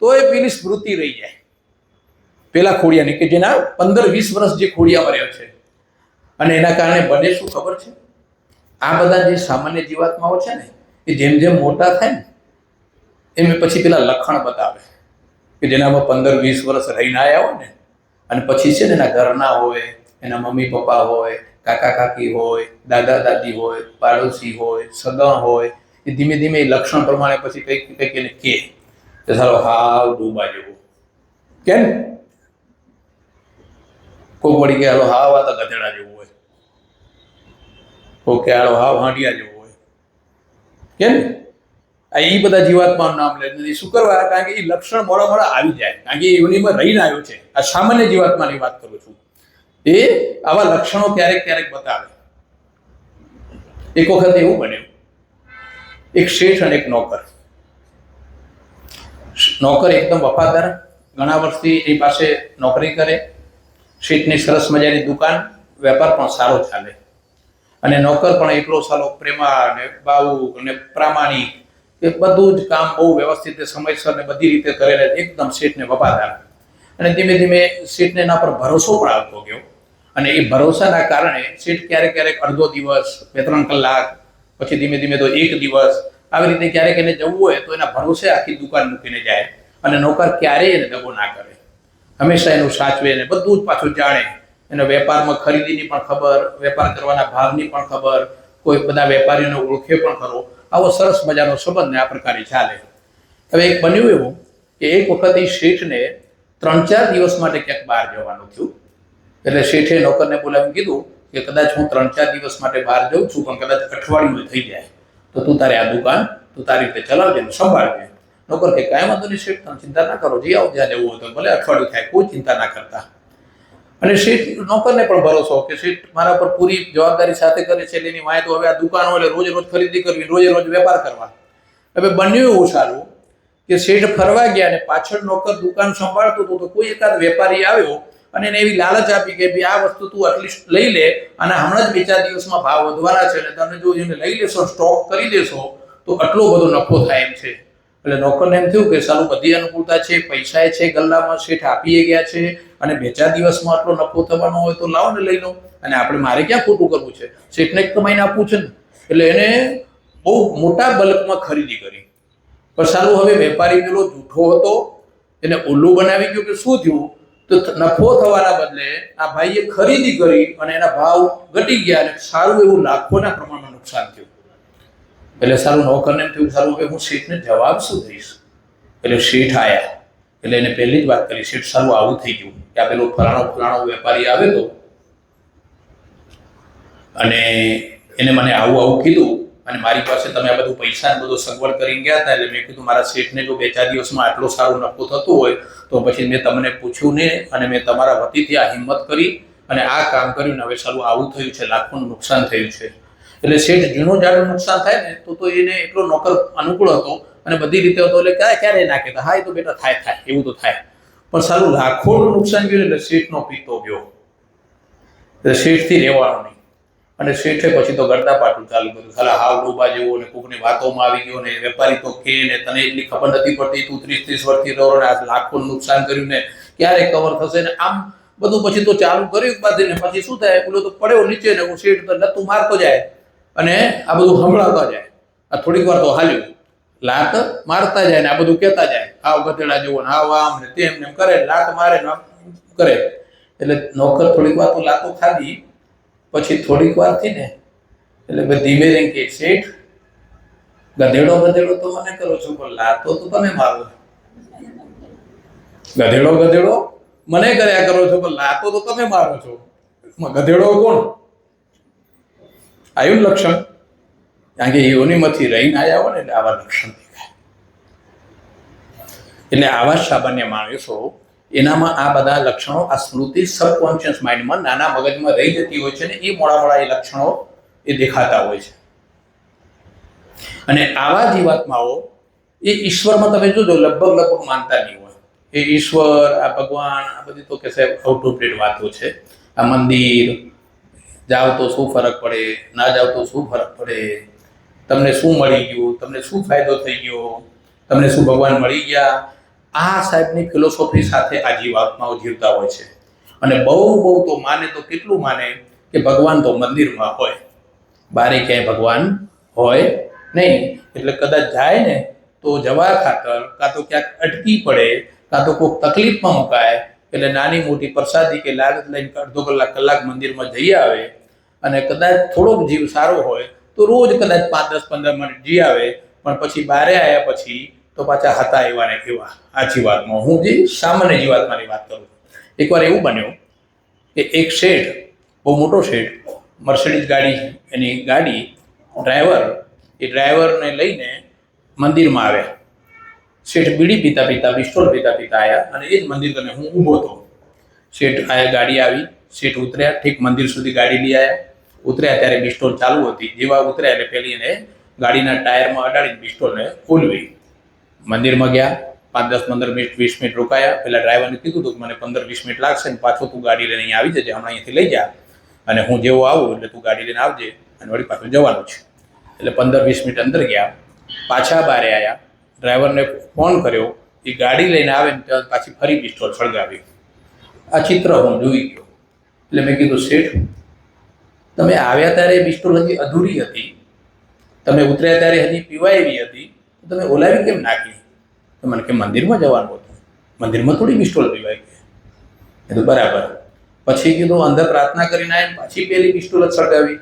તો એ પેલી સ્મૃતિ રહી જાય પેલા ખોડિયાની, કે જેના 15-20 વર્ષ જે ખોડિયા મર્યો છે. અને એના કારણે બને શું ખબર છે? આ બધા જે સામાન્ય જીવાત્માઓ છે ને એ જેમ જેમ મોટા થાય ને એમ પછી પેલા લક્ષણ બતાવે કે જેનામાં 15-20 વર્ષ રહીને આવ્યા હોય ને, અને પછી છે ને એના ઘરના હોય, એના મમ્મી પપ્પા હોય, કાકા કાકી હોય, દાદા દાદી હોય, પાડોશી હોય, સગા હોય, એ ધીમે ધીમે એ લક્ષણ પ્રમાણે પછી કંઈક એને કે સારો હાવ ડૂબા જેવું કેમ કોઈ પડી કે હાલો હાવ આ તો ગધેડા જેવું હોય, કોઈ કે હાલો હાવ હાંડિયા જેવું હોય. કેમ એ બધા જીવાત્માનું નામ લે શું કરવા? કારણ કે એ લક્ષણ મોડા આવી જાય, કારણ કે યોનિમાં રહીને આવ્યો છે. આ સામાન્ય જીવાત્માની વાત કરું છું. એ આવા લક્ષણો ક્યારેક બતાવે. એક વખત એવું બન્યું, એક શેઠ અને એક નોકર. નોકર એકદમ વફાદાર, ઘણા વર્ષથી એની પાસે નોકરી કરે. શેઠની સરસ મજાની દુકાન, વેપાર પણ સારો ચાલે, અને નોકર પણ એટલો સારો પ્રેમાળ ને ભાવુક અને પ્રામાણિક, એ બધું જ કામ બહુ વ્યવસ્થિત સમયસર ને બધી રીતે કરે, એકદમ શેઠને વફાદાર. અને ધીમે ધીમે શેઠને એના પર ભરોસો પણ આવતો ગયો. અને એ ભરોસાના કારણે શેઠ ક્યારેક અડધો દિવસ, 2-3 કલાક, પછી ધીમે ધીમે તો 1 દિવસ, આવી રીતે ક્યારેક એને જવું હોય તો એના ભરોસે આખી દુકાન મૂકીને જાય. અને નોકર ક્યારેય એને દગો ના કરે, હંમેશા એનું સાચવે ને બધું જ પાછું જાણે. એને વેપારમાં ખરીદીની પણ ખબર, વેપાર કરવાના ભાવની પણ ખબર, કોઈ બધા વેપારીઓને ઓળખે પણ ખરો. આવો સરસ મજાનો સંબંધ ને આ પ્રકારે ચાલે. હવે એક બન્યું એવું કે એક વખત એ શેઠને 3-4 દિવસ માટે ક્યાંક બહાર જવાનું થયું. એટલે શેઠે નોકરને બોલાવીને કીધું કે કદાચ હું 3-4 દિવસ માટે બહાર જઉં છું, પણ કદાચ અઠવાડિયું થઈ જાય તો તું તારે આ દુકાન તું તારી રીતે ચલાવજે ને સંભાળજે. નોકર કે કાંઈ વાંધો નહીં શેઠ, તમે ચિંતા ના કરો, જઈ આવો જ્યાં જવું હોય તો, ભલે અઠવાડિયું થાય, કોઈ ચિંતા ના કરતા. અને શેઠ નોકરને પણ ભરોસો કે શેઠ મારા પર પૂરી જવાબદારી સાથે કરે છે, એટલે એની વાંહે તો હવે આ દુકાન હોય એટલે રોજ ખરીદી કરવી, રોજ વેપાર કરવા. હવે બન્યું એવું સારું કે શેઠ ફરવા ગયા અને પાછળ નોકર દુકાન સંભાળતો હતો, તો કોઈ એકાદ વેપારી આવ્યો અને એને એવી લાલચ આપી કે ભાઈ આ વસ્તુ તું એટલીસ્ટ લઈ લે, અને હમણાં જ 2-4 દિવસમાં ભાવ વધવાના છે, અને તમે જો એને લઈ લેશો, સ્ટોક કરી દેશો તો આટલો બધો નફો થાય એમ છે. એટલે નોકરને એમ થયું કે સાલું બધી અનુકૂળતા છે, પૈસા છે ગલ્લામાં, શેઠ આપીએ ગયા છે અને 2-4 દિવસમાં આટલો નફો થવાનો હોય તો લાવો ને લઈ લો, અને આપણે મારે ક્યાં ખોટું કરવું છે, શેઠને જ કમાઈને આપવું છે ને. એટલે એને બહુ મોટા બલ્કમાં ખરીદી કરી. પણ સાલું હવે વેપારી પેલો જૂઠો હતો, એને ઉલ્લુ બનાવી ગયો કે શું થયું, તો નફો થવાના બદલે આ ભાઈએ ખરીદી કરી અને એના ભાવ ઘટી ગયા અને સારું એવું લાખોના પ્રમાણમાં નુકસાન થયું. એટલે સારું નોકરને એમ થયું સારું હવે હું શેઠને જવાબ શું દઈશ. એટલે શેઠ આયા એટલે એને પહેલી જ વાત કરી, શેઠ સારું આવું થઈ ગયું કે આ પેલો ફલાણો વેપારી આવે તો અને એને મને આવું કીધું અને મારી પાસે તમે આ બધું પૈસા ને બધું સગવડ કરીને ગયા હતા, એટલે મેં કીધું મારા શેઠને જો 2-4 દિવસમાં આટલો સારો નફો થતો હોય તો પછી મેં તમને પૂછ્યું નહીં અને મેં તમારા વતીથી આ હિંમત કરી અને આ કામ કર્યું ને હવે સારું આવું થયું છે, લાખોનું નુકસાન થયું છે. એટલે શેઠ ઝીણું જાડું નુકસાન થાય ને તો એને એટલો નોકર અનુકૂળ હતો અને બધી રીતે હતો, એટલે ક્યારે ના કહેતા હા એ તો બેટા થાય એવું તો થાય. પણ સારું લાખોનું નુકસાન ગયું એટલે શેઠનો પિત્તો ગયો, એટલે શેઠથી રહેવાનું નહીં. અને શેઠે પછી તો ગરદા પાટું ચાલુ કર્યું, સાલા હાવ ડૂબા જેવો ને કોકની વાતોમાં આવી ગયો ને વેપારી તો કે ને તને એટલી ખબર નથી પડતી, તું 30 વર્ષથી રહો ને આ લાખોનું નુકસાન કર્યું ને ક્યારે કવર થશે ને આમ બધું. પછી તો ચાલુ કર્યું બાદ ને પછી શું થાય, પેલો તો પડ્યો નીચે ને હું શેઠ તો નતું મારતો જાય અને આ બધું સંભળાતા જાય. આ થોડીક વાર તો હાલ્યું, લાત મારતા જાય ને આ બધું કહેતા જાય, હાવ ગધેડા જેવો ને હાવ આમ ને તેમ ને કરે, લાત મારે ને કરે. એટલે નોકર થોડીક વાર તો લાતો ખાધી, પછી થોડીક વાર થી ને એટલે ધીમે રહીને કે શેઠ ગધેડો તો મને કરો છો પણ લાતો તો તમે મારો, ગધેડો મને કર્યા કરો છો પણ લાતો તો તમે મારો છો, ગધેડો કોણ? આવ્યું લક્ષણ, કારણ કે યોનિમાંથી રહીને આવ્યા હોય ને એટલે આવા લક્ષણ દેખાય. એટલે આવા સામાન્ય માણસો એનામાં આ બધા લક્ષણો, આ સ્મૃતિ સબકોન્શિયસ માઇન્ડમાં નાના મગજમાં રહી જતી હોય છે ને એ મોડા એ લક્ષણો એ દેખાતા હોય છે. અને આવા જીવાત્માઓ એ ઈશ્વરમાં તમે જોજો લગભગ માનતા નહીં હોય. એ ઈશ્વર, આ ભગવાન, આ બધી તો કે સાહેબ આઉટ ઓફ ડેટ વાતો છે. આ મંદિર જાઓ તો શું ફરક પડે, ના જાઓ તો શું ફરક પડે, તમને શું મળી ગયું, તમને શું ફાયદો થઈ ગયો, તમને શું ભગવાન મળી ગયા, આ સાહેબની ફિલોસોફી સાથે આ જીવાત્માઓ જીવતા હોય છે. અને બહુ તો માને તો કેટલું માને કે ભગવાન તો મંદિરમાં હોય, બારે ક્યાંય ભગવાન હોય નહીં. એટલે કદાચ જાય ને તો જવા ખાતર કાં તો ક્યાંક અટકી પડે, કાં તો કોઈક તકલીફમાં મુકાય, એટલે નાની મોટી પ્રસાદી કે લાલચ લઈને અડધો કલાક મંદિરમાં જઈ આવે. અને કદાચ થોડોક જીવ સારો હોય તો રોજ કદાચ 5-10-15 મિનિટ જી આવે, પણ પછી બારે આવ્યા પછી તો પાછા હતા એવા ને એવા. આ જીવાત્મા, હું જે સામાન્ય જીવાત્માની વાત કરું. એકવાર એવું બન્યું કે એક શેઠ, બહુ મોટો શેઠ, મર્સિડીઝ ગાડી, એની ગાડી ડ્રાઈવર, એ ડ્રાઈવરને લઈને મંદિરમાં આવ્યા. શેઠ બીડી પીતા પિસ્તોલ પીતા આવ્યા અને એ જ મંદિર કને હું ઊભો હતો. શેઠ આયા, ગાડી આવી, શેઠ ઉતર્યા, ઠીક મંદિર સુધી ગાડી લઈ આવ્યા. ઉતર્યા ત્યારે પિસ્તોલ ચાલુ હતી. જેવા ઉતર્યા એટલે પેલી એને ગાડીના ટાયરમાં અડાડીને પિસ્તોલને ખોલવી. મંદિરમાં ગયા, 5-10-15 મિનિટ 20 મિનિટ રોકાયા. પેલા ડ્રાઈવરને કીધું હતું કે મને 15-20 મિનિટ લાગશે ને પાછો તું ગાડી લઈને અહીંયા આવી જજે, હમણાં અહીંયાથી લઈ જા અને હું જેવો આવું એટલે તું ગાડી લઈને આવજે અને વળી પાછું જવાનું છે. એટલે 15-20 મિનિટ અંદર ગયા, પાછા બારે આવ્યા, ડ્રાઈવરને ફોન કર્યો, એ ગાડી લઈને આવે ને ત્યાં પાછી ફરી પિસ્તોલ સળગાવી. આ ચિત્ર હું જોઈ ગયો. એટલે મેં કીધું શેઠ, તમે આવ્યા ત્યારે પિસ્તોલ હજી અધૂરી હતી, તમે ઉતર્યા ત્યારે હજી પીવાય એવી હતી, તમે ઓલાવી કેમ નાખી? તો મને કે મંદિરમાં જવાનું હતું, મંદિરમાં થોડી પિસ્તોલ પીવાય ગઈ. કીધું બરાબર. પછી કીધું અંદર પ્રાર્થના કરીને આવીને પાછી પેલી પિસ્તોલ જ સળગાવી.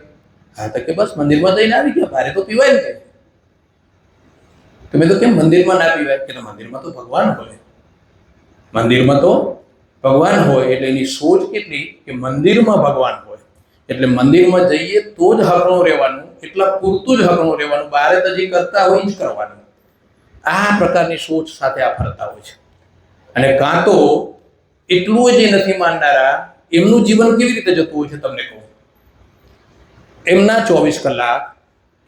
હા તો કે બસ મંદિરમાં જઈને આવી ગયા, ભારે તો પીવાય ને. તમે તો કેમ મંદિરમાં ના પીવાય? કે મંદિરમાં તો ભગવાન હોય, મંદિરમાં તો ભગવાન હોય. એટલે એની સોચ કેટલી કે મંદિરમાં ભગવાન હોય એટલે મંદિરમાં જઈએ તો જ હકણું રહેવાનું, એટલા પૂરતું જ હકણું રહેવાનું, બહાર તો જે કરતા હોય જ કરવાનું. આ પ્રકારની સોચ સાથે આ ફરતા હોય છે. અને કાં તો એટલું જ નથી માનનારા, એમનું જીવન કેવી રીતે જતું હોય છે તમને કહું. એમના 24 કલાક,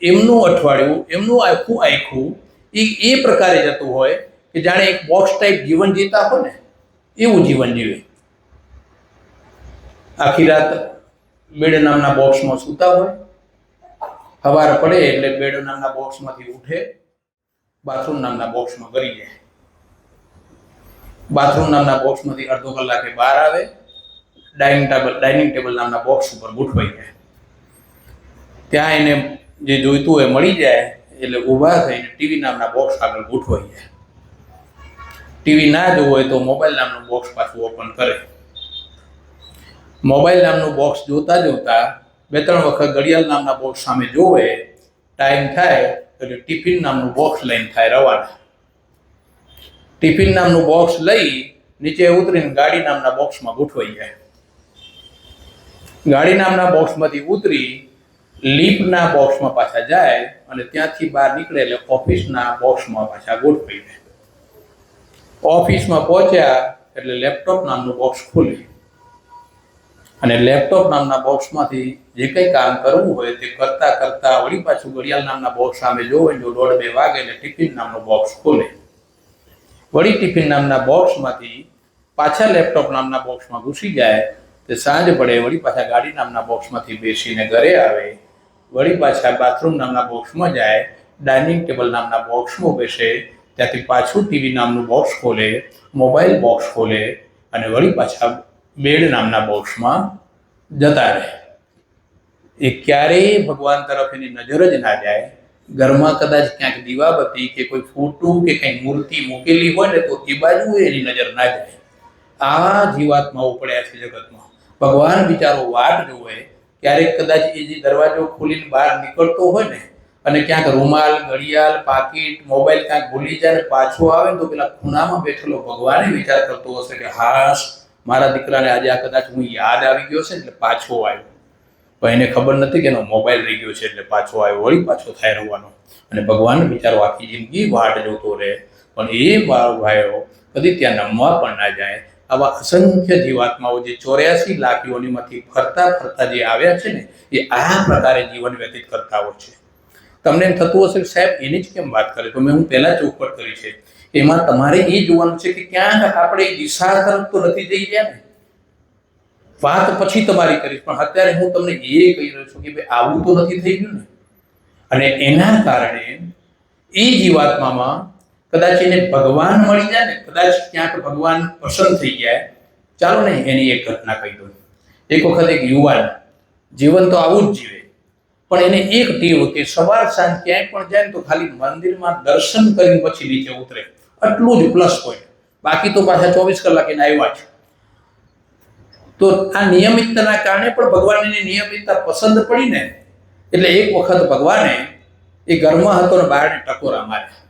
એમનું અઠવાડિયું, એમનું આખું એ પ્રકારે જતું હોય કે જાણે એક બોક્સ ટાઈપ જીવન જીવતા હોય ને એવું જીવન જીવે. આખી રાત બેડ નામના બોક્સમાં સૂતા હોય, સવાર પડે એટલે બેડ નામના બોક્સમાંથી ઉઠે, બાથરૂમ નામના બોક્સમાં ગળી જાય. બાથરૂમ નામના બોક્સમાંથી અડધો કલાકે બહાર આવે, ડાઇનિંગ ટેબલ નામના બોક્સ ઉપર ગોઠવાઈ જાય. ત્યાં એને જે જોઈતું હોય મળી જાય એટલે ઊભા થઈને ટીવી નામના બોક્સ આગળ ગોઠવાઈ જાય. ટીવી ના જોવું હોય તો મોબાઈલ નામનું બોક્સ પાછું ઓપન કરે. મોબાઈલ નામનું બોક્સ જોતા જોતા 2-3 વખત ઘડિયાળ નામના બોક્સ સામે જોવે. ટાઈમ થાય એટલે ટિફિન નામનું બોક્સ લઈને થાય રવાના. ટિફિન નામનું બોક્સ લઈ નીચે ઉતરીને ગાડી નામના બોક્સમાં ગોઠવાઈ જાય. ગાડી નામના બોક્સમાંથી ઉતરી લીપના બોક્સમાં પાછા જાય અને ત્યાંથી બહાર નીકળે એટલે ઓફિસના બોક્સમાં પાછા ગોઠવાઈ જાય. ઓફિસમાં પહોંચ્યા એટલે લેપટોપ નામનું બોક્સ ખોલે અને લેપટોપ નામના બોક્સમાંથી જે કંઈ કામ કરવું હોય તે કરતા કરતા વળી પાછું ઘડિયાળ નામના બોક્સ સામે જોવે. જો 1:30 વાગે એટલે ટિફિન નામનું બોક્સ ખોલે. વળી ટિફિન નામના બોક્સમાંથી પાછા લેપટોપ નામના બોક્સમાં ઘૂસી જાય. તે સાંજ પડે વળી પાછા ગાડી નામના બોક્સમાંથી બેસીને ઘરે આવે. વળી પાછા બાથરૂમ નામના બોક્સમાં જાય, ડાઇનિંગ ટેબલ નામના બોક્સમાં બેસે. ત્યાંથી પાછું ટીવી નામનું બોક્સ ખોલે, મોબાઈલ બોક્સ ખોલે અને વળી પાછા બેડ નામના બોક્સમાં જતા રહે. એ ક્યારેય ભગવાન તરફ એની નજર જ ના જાય. ઘરમાં કદાચ ક્યાંક દીવાબત્તી કે કોઈ ફોટો કે કંઈ મૂર્તિ મૂકેલી હોય ને તો એ બાજુ એની નજર ના જાય. આ જીવાત્માઓ પડ્યા છે જગતમાં. ભગવાન બિચારો વાટ જોવે. ક્યારેક કદાચ એ જે દરવાજો ખોલીને બહાર નીકળતો હોય ને અને ક્યાંક રૂમાલ, ઘડિયાળ, પાકીટ, મોબાઈલ ક્યાંક ભૂલી જાય ને પાછો આવે ને તો પેલા ખૂણામાં બેઠેલો ભગવાને વિચાર કરતો હશે કે હાશ, મારા દીકરાને આજે આ કદાચ હું યાદ આવી ગયો છે એટલે પાછો આવ્યો. પણ એને ખબર નથી કે એનો મોબાઈલ રહી ગયો છે એટલે પાછો આવ્યો. વળી પાછો થાય રહેવાનો અને ભગવાન બિચારો આખી જિંદગી વાટ જોતો રહે પણ એ ભાઈઓ કદી ત્યાં નમવા પણ ના જાય. આવા અસંખ્ય જીવાત્માઓ જે 84 લાખ યોનિમાંથી ફરતા ફરતા જે આવ્યા છે ને એ આ પ્રકારે જીવન વ્યતીત કરતા હોય છે. તમને એમ થતું હશે કે સાહેબ એની જ કેમ વાત કરે? તો મેં હું પહેલા ચોખવટ કરી છે. એમાં તમારે એ જોવાનું છે કે ક્યાંક આપણે દિશા તરફ તો નથી જઈ રહ્યા ને. વાત પછી તમારી કરીશ પણ અત્યારે હું તમને એ કહી રહ્યો છું કે ભાઈ આવું તો નથી થઈ ગયું ને. અને એના કારણે એ જીવાત્મામાં કદાચ એને ભગવાન મળી જાય ને, કદાચ ક્યાંક ભગવાન પ્રસન્ન થઈ જાય. ચાલો ને એની એક ઘટના કહી દઉં. એક વખત એક યુવાન જીવન તો આવું જ જીવે પણ એને એક ટેવ કે સવાર સાંજ ક્યાંય પણ જાય ને તો ખાલી મંદિરમાં દર્શન કરીને પછી નીચે ઉતરે. આટલું જ પ્લસ પોઈન્ટ. બાકી તો પાછા 24 કલાક એને આવ્યા છે. તો આ નિયમિતતાના કારણે પણ ભગવાનની નિયમિતતા પસંદ પડી ને એટલે એક વખત ભગવાને એ ઘરમાં હતો ને બહારને ટકોરા માર્યા.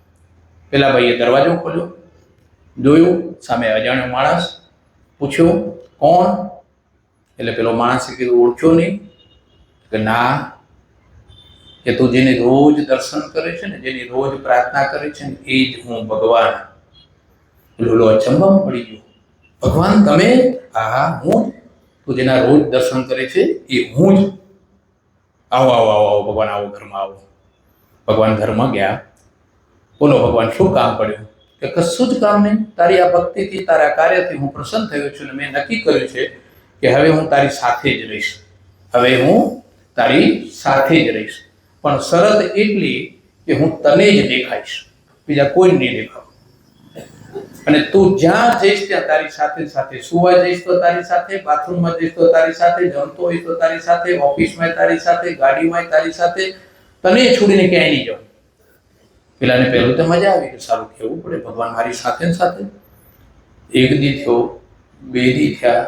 પેલા ભાઈએ દરવાજો ખોલ્યો, જોયું સામે અજાણ્યો માણસ. પૂછ્યું કોણ? એટલે પેલો માણસે કીધું ઓળખ્યો નહીં? કે ના, કે તું જેની રોજ દર્શન કરે છે ને, જેની રોજ પ્રાર્થના કરે છે ને એ જ હું ભગવાન. પેલો અચંબામાં પડી ગયો. ભગવાન તમે? હા હું. તું જેના રોજ દર્શન કરે છે એ હું જ. આવો આવો આવો આવો ભગવાન, આવો ઘરમાં આવો. ભગવાન ઘરમાં ગયા. બોલો ભગવાન શું કામ પડ્યું? કે કશું જ કામ નહીં. તારી આ ભક્તિથી, તારા કાર્યથી હું પ્રસન્ન થયો છું અને મેં નક્કી કર્યું છે કે હવે હું તારી સાથે જ રહીશ. હવે હું તારી સાથે જ રહીશ. પણ શરત એટલી કે હું તને જ દેખાઈશ, બીજા કોઈ નહીં દેખાવ. અને તું જ્યાં જઈશ ત્યાં તારી સાથે સાથે, સુવા જઈશ તો તારી સાથે, બાથરૂમમાં જઈશ તો તારી સાથે, જમતો હોય તો તારી સાથે, ઓફિસમાં તારી સાથે, ગાડીમાં તારી સાથે, તને છોડીને ક્યાંય નહીં જાઉં. પેલાને પહેલું તો મજા આવી કે સારું કહેવું પડે ભગવાન મારી સાથે ને સાથે. 1 દી થયો, 2 દી થયા.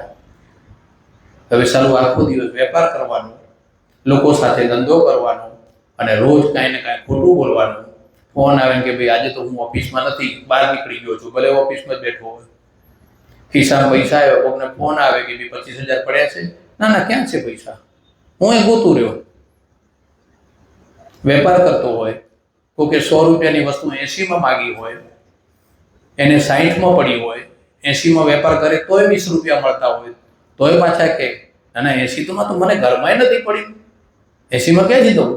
હવે સારું આખો દિવસ વેપાર કરવાનો, લોકો સાથે ધંધો કરવાનો અને રોજ કાંઈ ને કાંઈ ખોટું બોલવાનું. ફોન આવે કે ભાઈ આજે તો હું ઓફિસમાં નથી, બહાર નીકળી ગયો છું. ભલે ઓફિસમાં જ બેઠો હોય, ખિસ્સામાં પૈસા આવ્યા, કોઈને ફોન આવે કે ભાઈ 25,000 પડ્યા છે. ના ના, ક્યાં છે પૈસા? હું એ ગોતું રહ્યો. વેપાર કરતો હોય, કોકે 100 રૂપિયાની વસ્તુ 80માં માગી હોય, એને 60માં પડી હોય, 80માં વેપાર કરે તોય 20 રૂપિયા મળતા હોય, તોય પાછા કે ના ના 80 તો મને ઘરમાં નથી પડી, 80માં ક્યાંથી દઉં?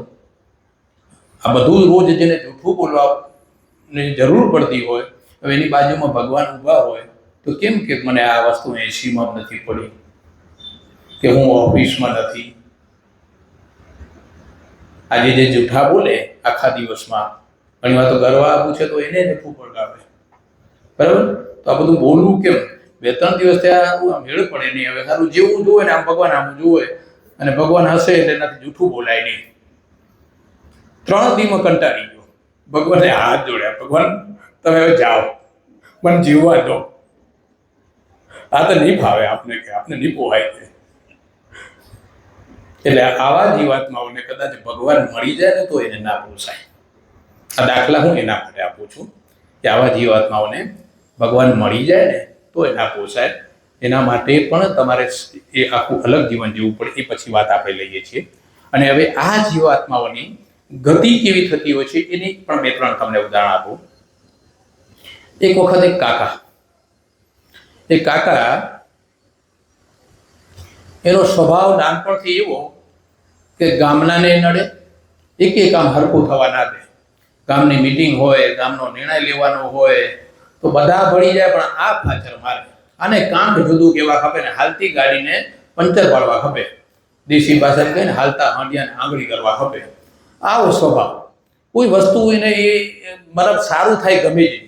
આ બધું રોજ જેને જૂઠું બોલવાની જરૂર પડતી હોય, હવે એની બાજુમાં ભગવાન ઊભા હોય તો કેમ કે મને આ વસ્તુ 80માં નથી પડી, કે હું ઓફિસમાં નથી. આજે જે જૂઠા બોલે આખા દિવસમાં ઘણી વાર તો ગરવા પૂછે તો એને નેઠું પડકાવે, બરાબર? તો આ બધું બોલવું કેમ? 2-3 દિવસ ત્યાં મેળ પડે નહીં. હવે સારું જેવું જોવે ને આમ ભગવાન આમ જોવે, અને ભગવાન હશે એટલે એનાથી જૂઠું બોલાય નહીં. 3 દીમાં કંટાળી ગયો, ભગવાને હાથ જોડ્યા, ભગવાન તમે હવે જાઓ, મને જીવવા દો, આ તો નહીં ફાવે આપને, કે આપને નહીં પોહાય છે. એટલે આવા જીવાત્માઓને કદાચ ભગવાન મળી જાય ને તો એને ના પોસાય. આ દાખલા હું એના માટે આપું છું કે આવા જીવાત્માઓને ભગવાન મળી જાય ને તો એ ના પોસાય. એના માટે પણ તમારે એ આખું અલગ જીવન જીવવું પડે. એ પછી વાત આપણે લઈએ છીએ. અને હવે આ જીવાત્માઓની ગતિ કેવી થતી હોય છે એની પણ 2-3 તમને ઉદાહરણ આપું. એક વખત એક કાકા એનો સ્વભાવ નાનપણથી એવો કે ગામનાને નડે, એકે કામ હરખું થવા ના દે. ગામની મીટિંગ હોય, ગામનો નિર્ણય લેવાનો હોય તો બધા ભળી જાય, પણ આ પાછળ મારે. આને કાંક જુદું કેવા ખપે ને હાલતી ગાડીને પંચર પાડવા ખપે. દેશી ભાષામાં કહીને હાલતા હાંડિયાને આંગળી કરવા ખપે. આવો સ્વભાવ. કોઈ વસ્તુ એને એ મતલબ સારું થાય ગમે જ નહીં.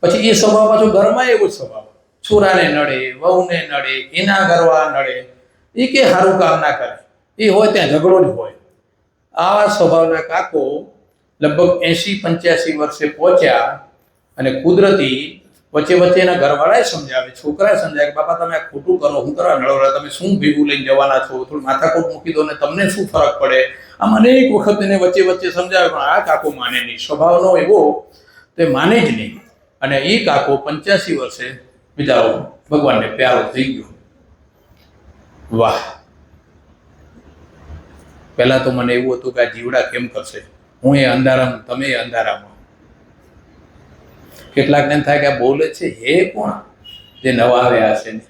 પછી એ સ્વભાવ પાછો ઘરમાં એવો જ સ્વભાવ. છોરાને નડે, વહુને નડે, એના ઘરવા નડે, એ કે સારું કામ ના કરે, એ હોય ત્યાં ઝઘડો જ હોય. આવા સ્વભાવના કાકો લગભગ 80-85 વર્ષે પહોંચ્યા, અને કુદરતી વચ્ચે એના ઘરવાળાએ સમજાવે, છોકરાએ સમજાવે કે બાપા તમે આ ખોટું કરો, હું કરવા નળવડા, તમે શું ભેગું લઈને જવાના છો, થોડું માથાકૂટ મૂકી દો ને તમને શું ફરક પડે. આમ અનેક વખત એને વચ્ચે સમજાવે, પણ આ કાકો માને નહીં. સ્વભાવનો એવો તે માને જ નહીં. અને એ કાકો 85 વર્ષે બિચારો ભગવાનને પ્યારો થઈ ગયો. વાહ! પહેલા તો મને એવું હતું કે આ જીવડા કેમ કરશે, હું એ અંધારામાં, તમે એ અંધારામાં. કેટલાકને એમ થાય કે આ બોલે છે હે કોણ, જે નવા આવ્યા હશે ને.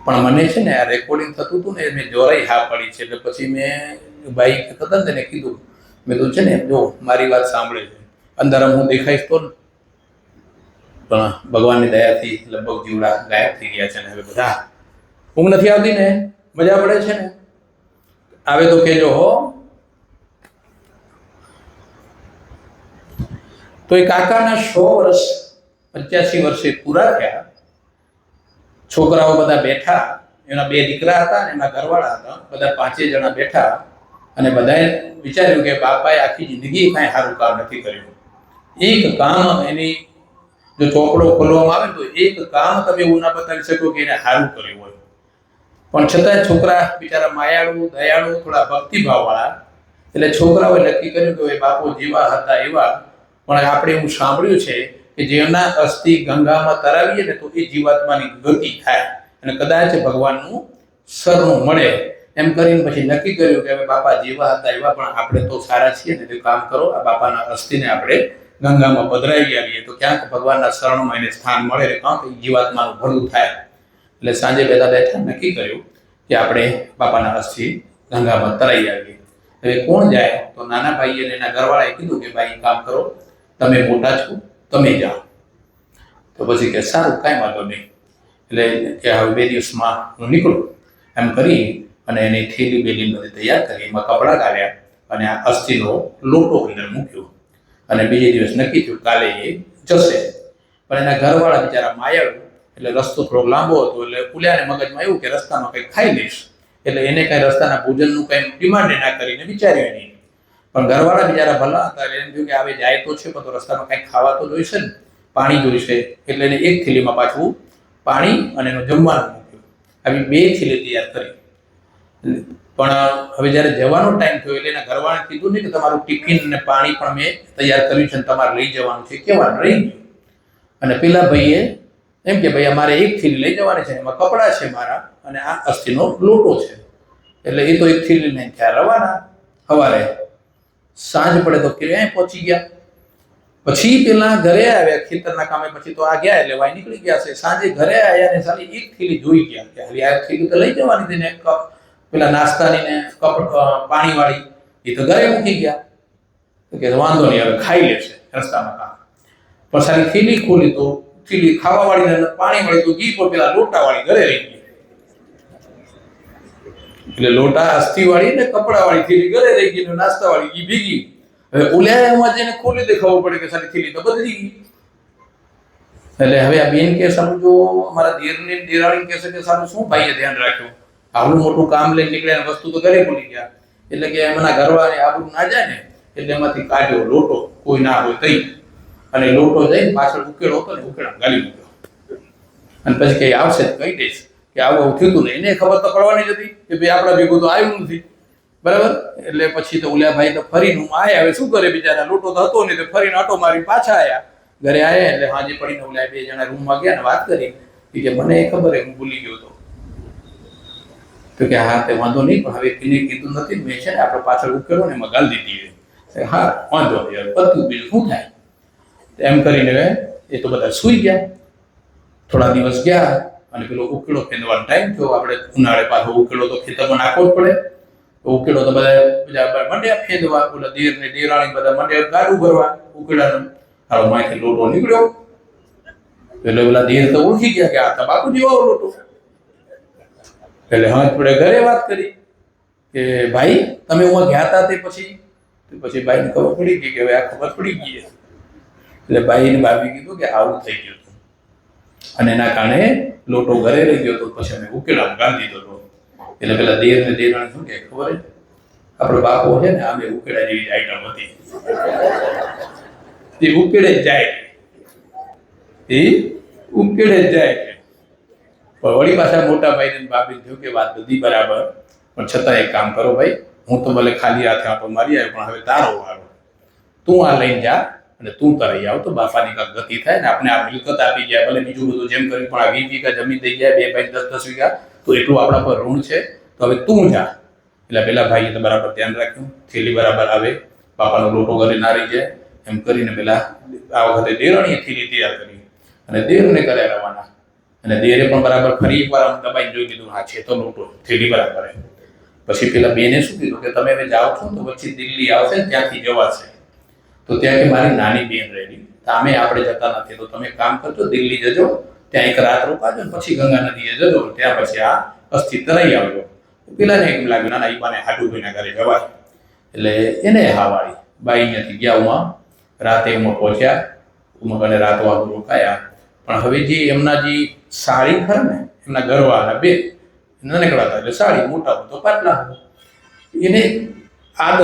પણ મને છે ને આ રેકોર્ડિંગ થતું હતું ને, મેં જોરાઈ હા પડી છે. એટલે પછી મેં ભાઈ કહેતા હતા ને તેને કીધું, મેં તો છે ને જો મારી વાત સાંભળે છે, અંધારામાં હું દેખાઈશ તો ને. પણ ભગવાનની દયાથી લગભગ જીવડા ગાયબ થઈ ગયા છે ને હવે બધા. ઊંઘ નથી આવતી ને, મજા પડે છે ને, આવે તો કહેજો હો. તો એ કાકાના 100 વર્ષ 85 વર્ષે પૂરા થયા. છોકરાઓ બધા બેઠા, એના 2 દીકરા હતા અને એના ઘરવાળા હતા, બધા 5 જણા બેઠા. અને બધાએ વિચાર્યું કે બાપાએ આખી જિંદગી કાંઈ સારું કામ નથી કર્યું. એક કામ એની જો ચોપડો ખોલવામાં આવે તો એક કામ તમે એવું ના બતાવી શકો કે એને સારું કર્યું હોય. પણ છતાં છોકરા બિચારા માયાળુ, દયાળુ, થોડા ભક્તિભાવવાળા, એટલે છોકરાઓએ નક્કી કર્યું કે બાપુ જેવા હતા એવા, પણ આપણે એવું સાંભળ્યું છે કે જેના અસ્થિ ગંગામાં તરાવીએ ને તો એ જીવાત્માની ગતિ થાય અને કદાચ ભગવાનનું શરણું મળે. એમ કરીને પછી નક્કી કર્યું કે હવે બાપા જેવા હતા એવા, પણ આપણે તો સારા છીએ ને, તે કામ કરો આ બાપાના અસ્થિને આપણે ગંગામાં પધરાવી આવીએ તો ક્યાંક ભગવાનના શરણમાં એને સ્થાન મળે, કાંક જીવાત્માનું ભલું થાય. એટલે સાંજે બધા બેઠા નક્કી કર્યું કે આપણે બાપાના અસ્થિ ગંગામાં તરાઈ આવીએ. હવે કોણ જાય? તો નાના ભાઈએ અને એના ઘરવાળાએ કીધું કે ભાઈ કામ કરો, તમે મોટા છો, તમે જાઓ. તો પછી કે સારું, કાંઈ વાંધો નહીં. એટલે કે હવે 2 દિવસમાં હું નીકળું એમ કરી અને એની થેલી બેલી બધી તૈયાર કરી, એમાં કપડાં કાઢ્યા અને આ અસ્થિનો લોટો અંદર મૂક્યો. અને બીજે દિવસ નક્કી થયું કાલે એ જશે. પણ એના ઘરવાળા બિચારા માયાળુ, એટલે રસ્તો થોડો લાંબો હતો, એટલે પુલ્યાને મગજમાં એવું કે રસ્તામાં કંઈક ખાઈ લઈશ. એટલે એને કાંઈ રસ્તાના ભોજનનું કંઈ ડિમાન્ડ ના કરીને વિચાર્યું નહીં. પણ ઘરવાળા બિચારા ભલા હતા, એટલે એમ થયું કે આવે જાય તો છે, પણ તો રસ્તામાં કંઈક ખાવા તો જોઈશે ને, પાણી જોઈશે. એટલે એને એક થેલીમાં પાછું પાણી અને એનું જમવાનું મૂક્યું. આવી 2 થેલી તૈયાર કરી. પણ હવે જ્યારે જવાનો ટાઈમ થયો એટલે એના ઘરવાળાને કીધું નહીં કે તમારું ટિફિન અને પાણી પણ મેં તૈયાર કર્યું છે અને તમારે લઈ જવાનું છે, કહેવાનું રહી ગયું. અને પેલા ભાઈએ એમ કે ભાઈ અમારે 1 થેલી લઈ જવાની છે, એમાં કપડાં છે મારા અને આ અસ્થિનો લોટો છે. એટલે એ તો 1 થેલી લઈને ત્યાં રવાના. સવારે સાંજ પડે તો ક્યાંય પહોંચી ગયા. પછી પેલા ઘરે આવ્યા ખેતરના કામે, પછી તો આ ગયા એટલે વાય નીકળી ગયા છે. સાંજે ઘરે આવ્યા ને સાલી 1 થેલી જોઈ ગયા કે હાલી આ થેલી તો લઈ જવાની હતી ને, પેલા નાસ્તાની ને પાણીવાળી એ તો ઘરે મૂકી ગયા. તો કે વાંધો નહીં, હવે ખાઈ લેશે રસ્તામાં કામ. પણ સારી થેલી ખોલી તો થેલી ખાવાવાળી ને પાણીવાળી તો ઘી પર પેલા લોટાવાળી ઘરે રહી ગઈ. એટલે લોટા અસ્થિવાળી ને કપડાવાળી થેલી ઘરે રહી ગઈ, નાસ્તાવાળી ઘી ભીગી. હવે ઓલામાં જઈને ખોલી દે, ખબર પડે કે સારી થેલી તો બદલી ગઈ. એટલે હવે આ બેન કે સારું, જો અમારા દેરની દેરાણી કહે છે કે સારું શું ભાઈએ ધ્યાન રાખ્યું, આવડું મોટું કામ લઈને નીકળ્યા ને વસ્તુ તો ઘરે ભૂલી ગયા. એટલે કે એમના ઘરવાળાને આબરૂ ના જાય ને, એટલે એમાંથી કાઢ્યો લોટો, કોઈ ના હોય તઈ, અને લોટો જઈને પાછળ ઉકેળો હતો ને ઉકેળા ગાલી મૂક્યો. અને પછી કઈ આવશે તો કહી દઈશ કે આવું આવું થયું હતું ને. એને ખબર તો પડવાની જ હતી કે ભાઈ આપણા ભેગું તો આવ્યું નથી, બરાબર. એટલે પછી તો ઓલા ભાઈ તો ફરીને આયા. હવે શું કરે બિચારા, લોટો તો હતો નહીં તો ફરીને આટો મારી પાછા આયા. ઘરે આવ્યા એટલે હાજે પડીને ઓલા બે જણા રૂમમાં ગયા ને વાત કરી કે મને ખબર હું ભૂલી ગયો હતો. તો કે હા તે વાંધો નહીં, પણ હવે એને કીધું નથી, મેં છે ને આપણે પાછળ ઉકેલો ને એમાં ગાલ દીધી. હા વાંધો નહીં, બધું બીજું શું થાય. એમ કરીને એ તો બધા સૂઈ ગયા. થોડા દિવસ ગયા અને પેલો ઉકેળો ફેંદવાનો ટાઈમ થયો. આપણે ઉનાળે પાછો ઉકેળો તો ખેતરમાં નાખવો જ પડે. ઉકેળો તો બધા મંડ્યા ફેંદવા, ઓલા દેર ને દેરાણી બધા મંડ્યા ગાડું ભરવા ઉકેળાનું. હાલો માંથી લોટો નીકળ્યો. એટલે ઓલા દેર તો ઓળખી ગયા કે આ તો બાપુ જેવો લોટો. એટલે હા આપણે ઘરે વાત કરી કે ભાઈ તમે ઉમાં ગયા હતા તે પછી ભાઈને ખબર પડી ગઈ કે હવે આ ખબર પડી ગઈ. એટલે ભાઈને ભાભી કીધું કે આવું થઈ ગયું હતું અને એના કારણે લોટો ઘરે રહી ગયો હતો. પછી અમે ઉકેલામાં ગાળી દીધો હતો. એટલે પેલા દેર ને દેરાણી શું કે ખબર આપણો બાપો છે ને આમે ઉકેડા જેવી આઈટમ હતી. એ ઉકેડે જ જાય, એ ઉકેડે જ જાય. પણ વળી પાછા મોટા ભાઈ ને બાપી થયું કે વાત બધી બરાબર, પણ છતાં એક કામ કરો ભાઈ, હું તો ભલે ખાલી હાથે આટો મારી આવ્યો, પણ હવે તારો વારો. તું આ લઈને જા અને તું તરાઈ આવ તો બાપાની કાંઈક ગતિ થાય ને આપણે આ મિલકત આપી ગયા. ભલે બીજું બધું જેમ કર્યું, પણ આ 20 વીઘા જમીન થઈ ગયા, 2 ભાઈ 10 વીઘા, તો એટલું આપણા પર ઋણ છે. તો હવે તું જા. એટલે પેલા ભાઈએ તો બરાબર ધ્યાન રાખ્યું, થેલી બરાબર આવે, બાપાનો લોટો ઘરે ના રહી જાય, એમ કરીને પેલા આ વખતે દેરાણીએ થેલી તૈયાર કરી અને દેરને કરે રવાના. અને દેરે પણ બરાબર ફરી એકવાર આમ દબાઈને જોઈ લીધું, હા છે તો લોટો, થેલી બરાબર. પછી પેલા બેને શું કીધું કે તમે હવે જાઓ છો તો પછી દિલ્હી આવશે ને ત્યાંથી જવાશે. તો ત્યાં કે મારી નાની બેન રહેલી, સામે આપણે જતા નથી, તો તમે કામ કરજો દિલ્હી જજો, ત્યાં એક રાત રોકાજો ને પછી ગંગા નદીએ જજો, ત્યાં પછી આ અસ્થિ તરાઈ આવજો. પેલાને એમ લાગ્યું ના ના ઈ બાને હાડુભાઈના ઘરે જવાય. એટલે એને હાવાળી બાઈ ત્યાંથી ગયા ઉમાં, રાતે ઉમાં પહોંચ્યા. ઉમાં અને રાત વાળું રોકાયા. પણ હવે જે એમના જે સાડી ખરા ને એમના ઘરવાળા બે નાનકડા હતા, એટલે સાડી મોટા તો પાટલા. એને આદત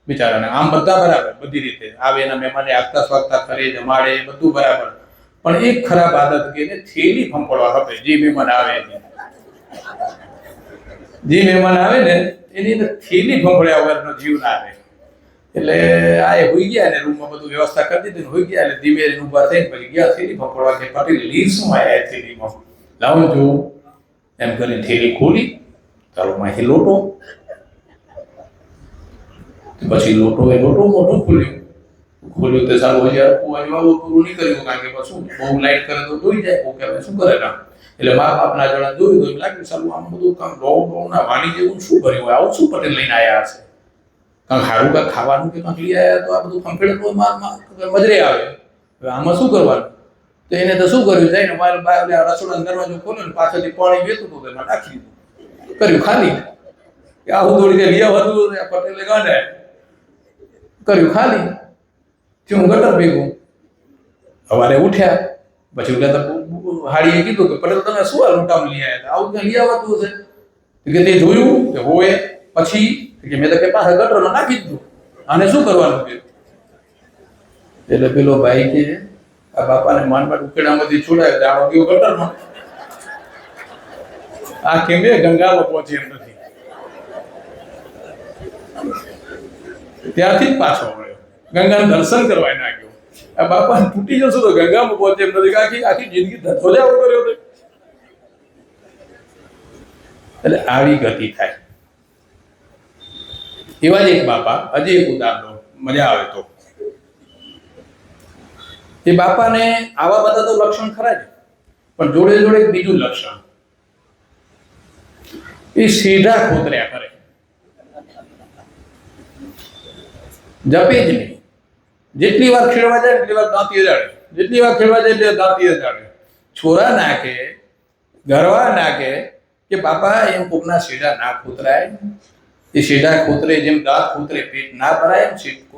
બિચારાને આમ બધા બરાબર બધી રીતે આવે, એના મહેમાને આગતા સ્વાગતા કરે, જમાડે, બધું બરાબર. પણ એક ખરાબ આદત કે એને થેલી ફંફોડવા ખપે. જે મહેમાન આવે ને એની અંદર થેલી ફંફોડ્યા વગરનો જીવ ના આવે. એટલે આ એ હોઈ ગયા ને રૂમમાં બધું વ્યવસ્થા કરી દીધી ને હોઈ ગયા. એટલે ધીમે ધીમે ઊભા થઈને પછી ગયા થેલી ફંફોડવા કે પાટી લીર શું આવ્યા થેલીમાં લાવો જોઉં. એમ કરીને થેલી ખોલી, ચાલો માંથી લોટો. પછી લોટો મોટો ખોલ્યો તે સારું હજાર પૂરું નહીં કર્યું, કારણ કે શું બહુ લાઈટ કરે તો જોઈ જાય. ઓકે હવે શું કરે કામ. એટલે મા બાપના જણા જોયું તો એમ લાગ્યું સારું આમ બધું કામ ના વાણી જેવું શું કર્યું હોય, આવું શું પટેલ લઈને આવ્યા હશે. કાંક સારું કાંક ખાવાનું કે કાંક લઈ આવ્યા તો આ બધું ફંફેડે તો મજરે આવે. હવે આમાં શું કરવાનું. તો એને તો શું કર્યું, જઈને મારે બહાર રસોડાનો દરવાજો ખોલ્યો ને પાછળથી પાણી વેતું હતું એમાં નાખી દીધું, કર્યું ખાલી. કે આવું દોડી લઈ આવતું પટેલે ગાંડે કર્યું ખાલી. થયું ગટર ભેગું. સવારે ઉઠ્યા પછી હાડીએ કીધું કે પટેલ તમે શું આ લૂંટામાં લઈ આવ્યા, આવું ક્યાં લઈ આવતું હશે. કે તે જોયું કે હોય પછી કે મેં તો કે પાછા ગટરમાં નાખી દીધું, આને શું કરવાનું કે. એટલે પેલો ભાઈ કે આ બાપાને માનવાડ ઉકેડામાંથી છોડાય આવો ગયો ગટરમાં. આ કેમ ગંગામાં પહોંચી એમ નથી. ત્યાંથી જ પાછો મળ્યો, ગંગાનું દર્શન કરવા ના ગયો. આ બાપા તૂટી જશો તો ગંગામાં પહોંચે એમ નથી. આખી જિંદગી ધોજાવો કર્યો હતો. એટલે આવી ગતિ થાય. એવા જ એક બાપા, હજી એક ઉદાહરણ મજા આવે તો. એ બાપાને આવા બધા તો લક્ષણ ખરા જ, પણ જોડે જોડે એક બીજું લક્ષણ, એ સીધા ખોતર્યા કરે, જપે જ નહીં. જેટલી વાર ખેડવા જાય એટલી વાર દાંતી અજાડે, જેટલી વાર ખેડવા જાય એટલે દાંતી અજાડે. છોરા નાખે, ગરવા નાખે કે બાપા એમ કોકના સીધા ના ખોતરાય. એ સીધા ખોતરે જેમ દાંત ખોતરે પેટ ના ભરાય એમ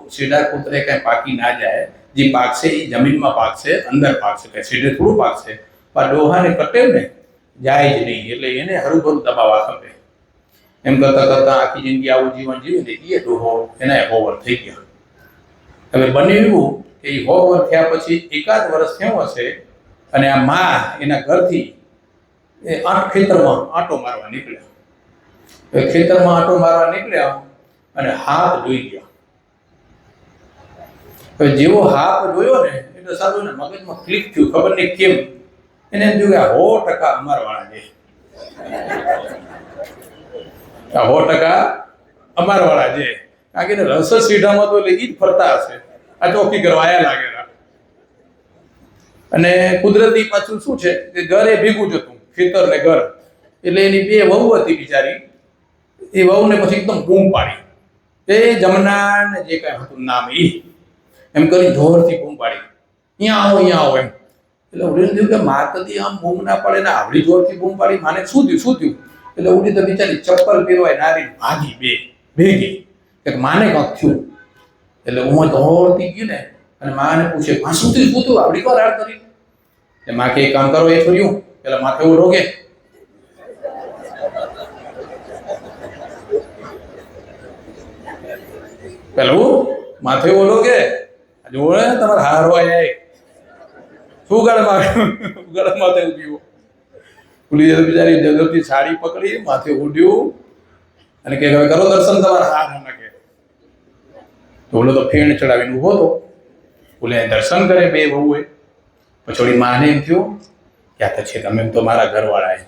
સીધા કૂતરે કઈ પાકી ના જાય, જે પાકશે એ જમીનમાં પાકશે, અંદર પાકશે, કઈ સીધે થોડું પાકશે. પણ ડોહાને કટે ને જાય જ નહીં, એટલે એને હરુભરું દબાવવા ખપે. એમ કરતા કરતા આખી જિંદગી આવું જીવન જીવ્યું ને એ ડોહો એના ઓવર થઈ ગયા. હવે બને એવું કે એ ઓવર થયા પછી એકાદ વર્ષ થયું હશે અને આ માં એના ઘરથી એ ખેતરમાં આંટો મારવા નીકળ્યા. ખેતરમાં આંટો મારવા નીકળ્યા અને હાથ જોઈ ગયા. હવે જેવો હાથ જોયો ને એટલે સારું ને મગજમાં ક્લિક થયું, ખબર નહીં કેમ. એને એમ થયું કે 100% અમારવાળા છે, 100% અમારવાળા છે. કારણ કે રસ સીધામાં તો એટલે ઈ જ ફરતા હશે, આ ચોકી કરવા આયા લાગેલા. અને કુદરતી પાછું શું છે કે ઘરે ભેગું જ હતું, ખેતર ને ઘર. એટલે એની બે વહુ હતી બિચારી. એ વહુને પછી એકદમ બૂમ પાડી, એ જમના ને જે કઈ હતું નામ એ એમ કરી જોરથી બૂમ પાડી, અહીંયા આવો અહીંયા આવો એમ. એટલે ઉડીને થયું કે મા કદી આમ બૂમ ના પડે ને આવડી જોરથી બૂમ પાડી, માને શું થયું શું થયું? એટલે ઉડી તો બિચારી ચપ્પલ પહેરવાય નારી ભાગી ભેગી કે માને કંઈક થયું. એટલે હું દોડતી ગઈ ને અને માને પૂછે, માં શું થયું આવડી વાર હાર કરી? એટલે માં કે એક કામ કરો, એ છોડ્યું પેલા માથે ઉડો કે પેલું માથે ઓલો કે જોડે તમારે હારવા જાય શું ગળમાં માથે ઉભી પુલીસે બિચારી જગતની સાડી પકડી માથે ઉડ્યું અને કે હવે કરો દર્શન તમારા હાર નાખે. તો ઓલો તો ફેણ ચડાવીને ઉભો હતો. ઓલે દર્શન કરે બે વહુએ. પછી ઓલી માને એમ થયું કે આ તો છે તમે તો મારા ઘરવાળા છે,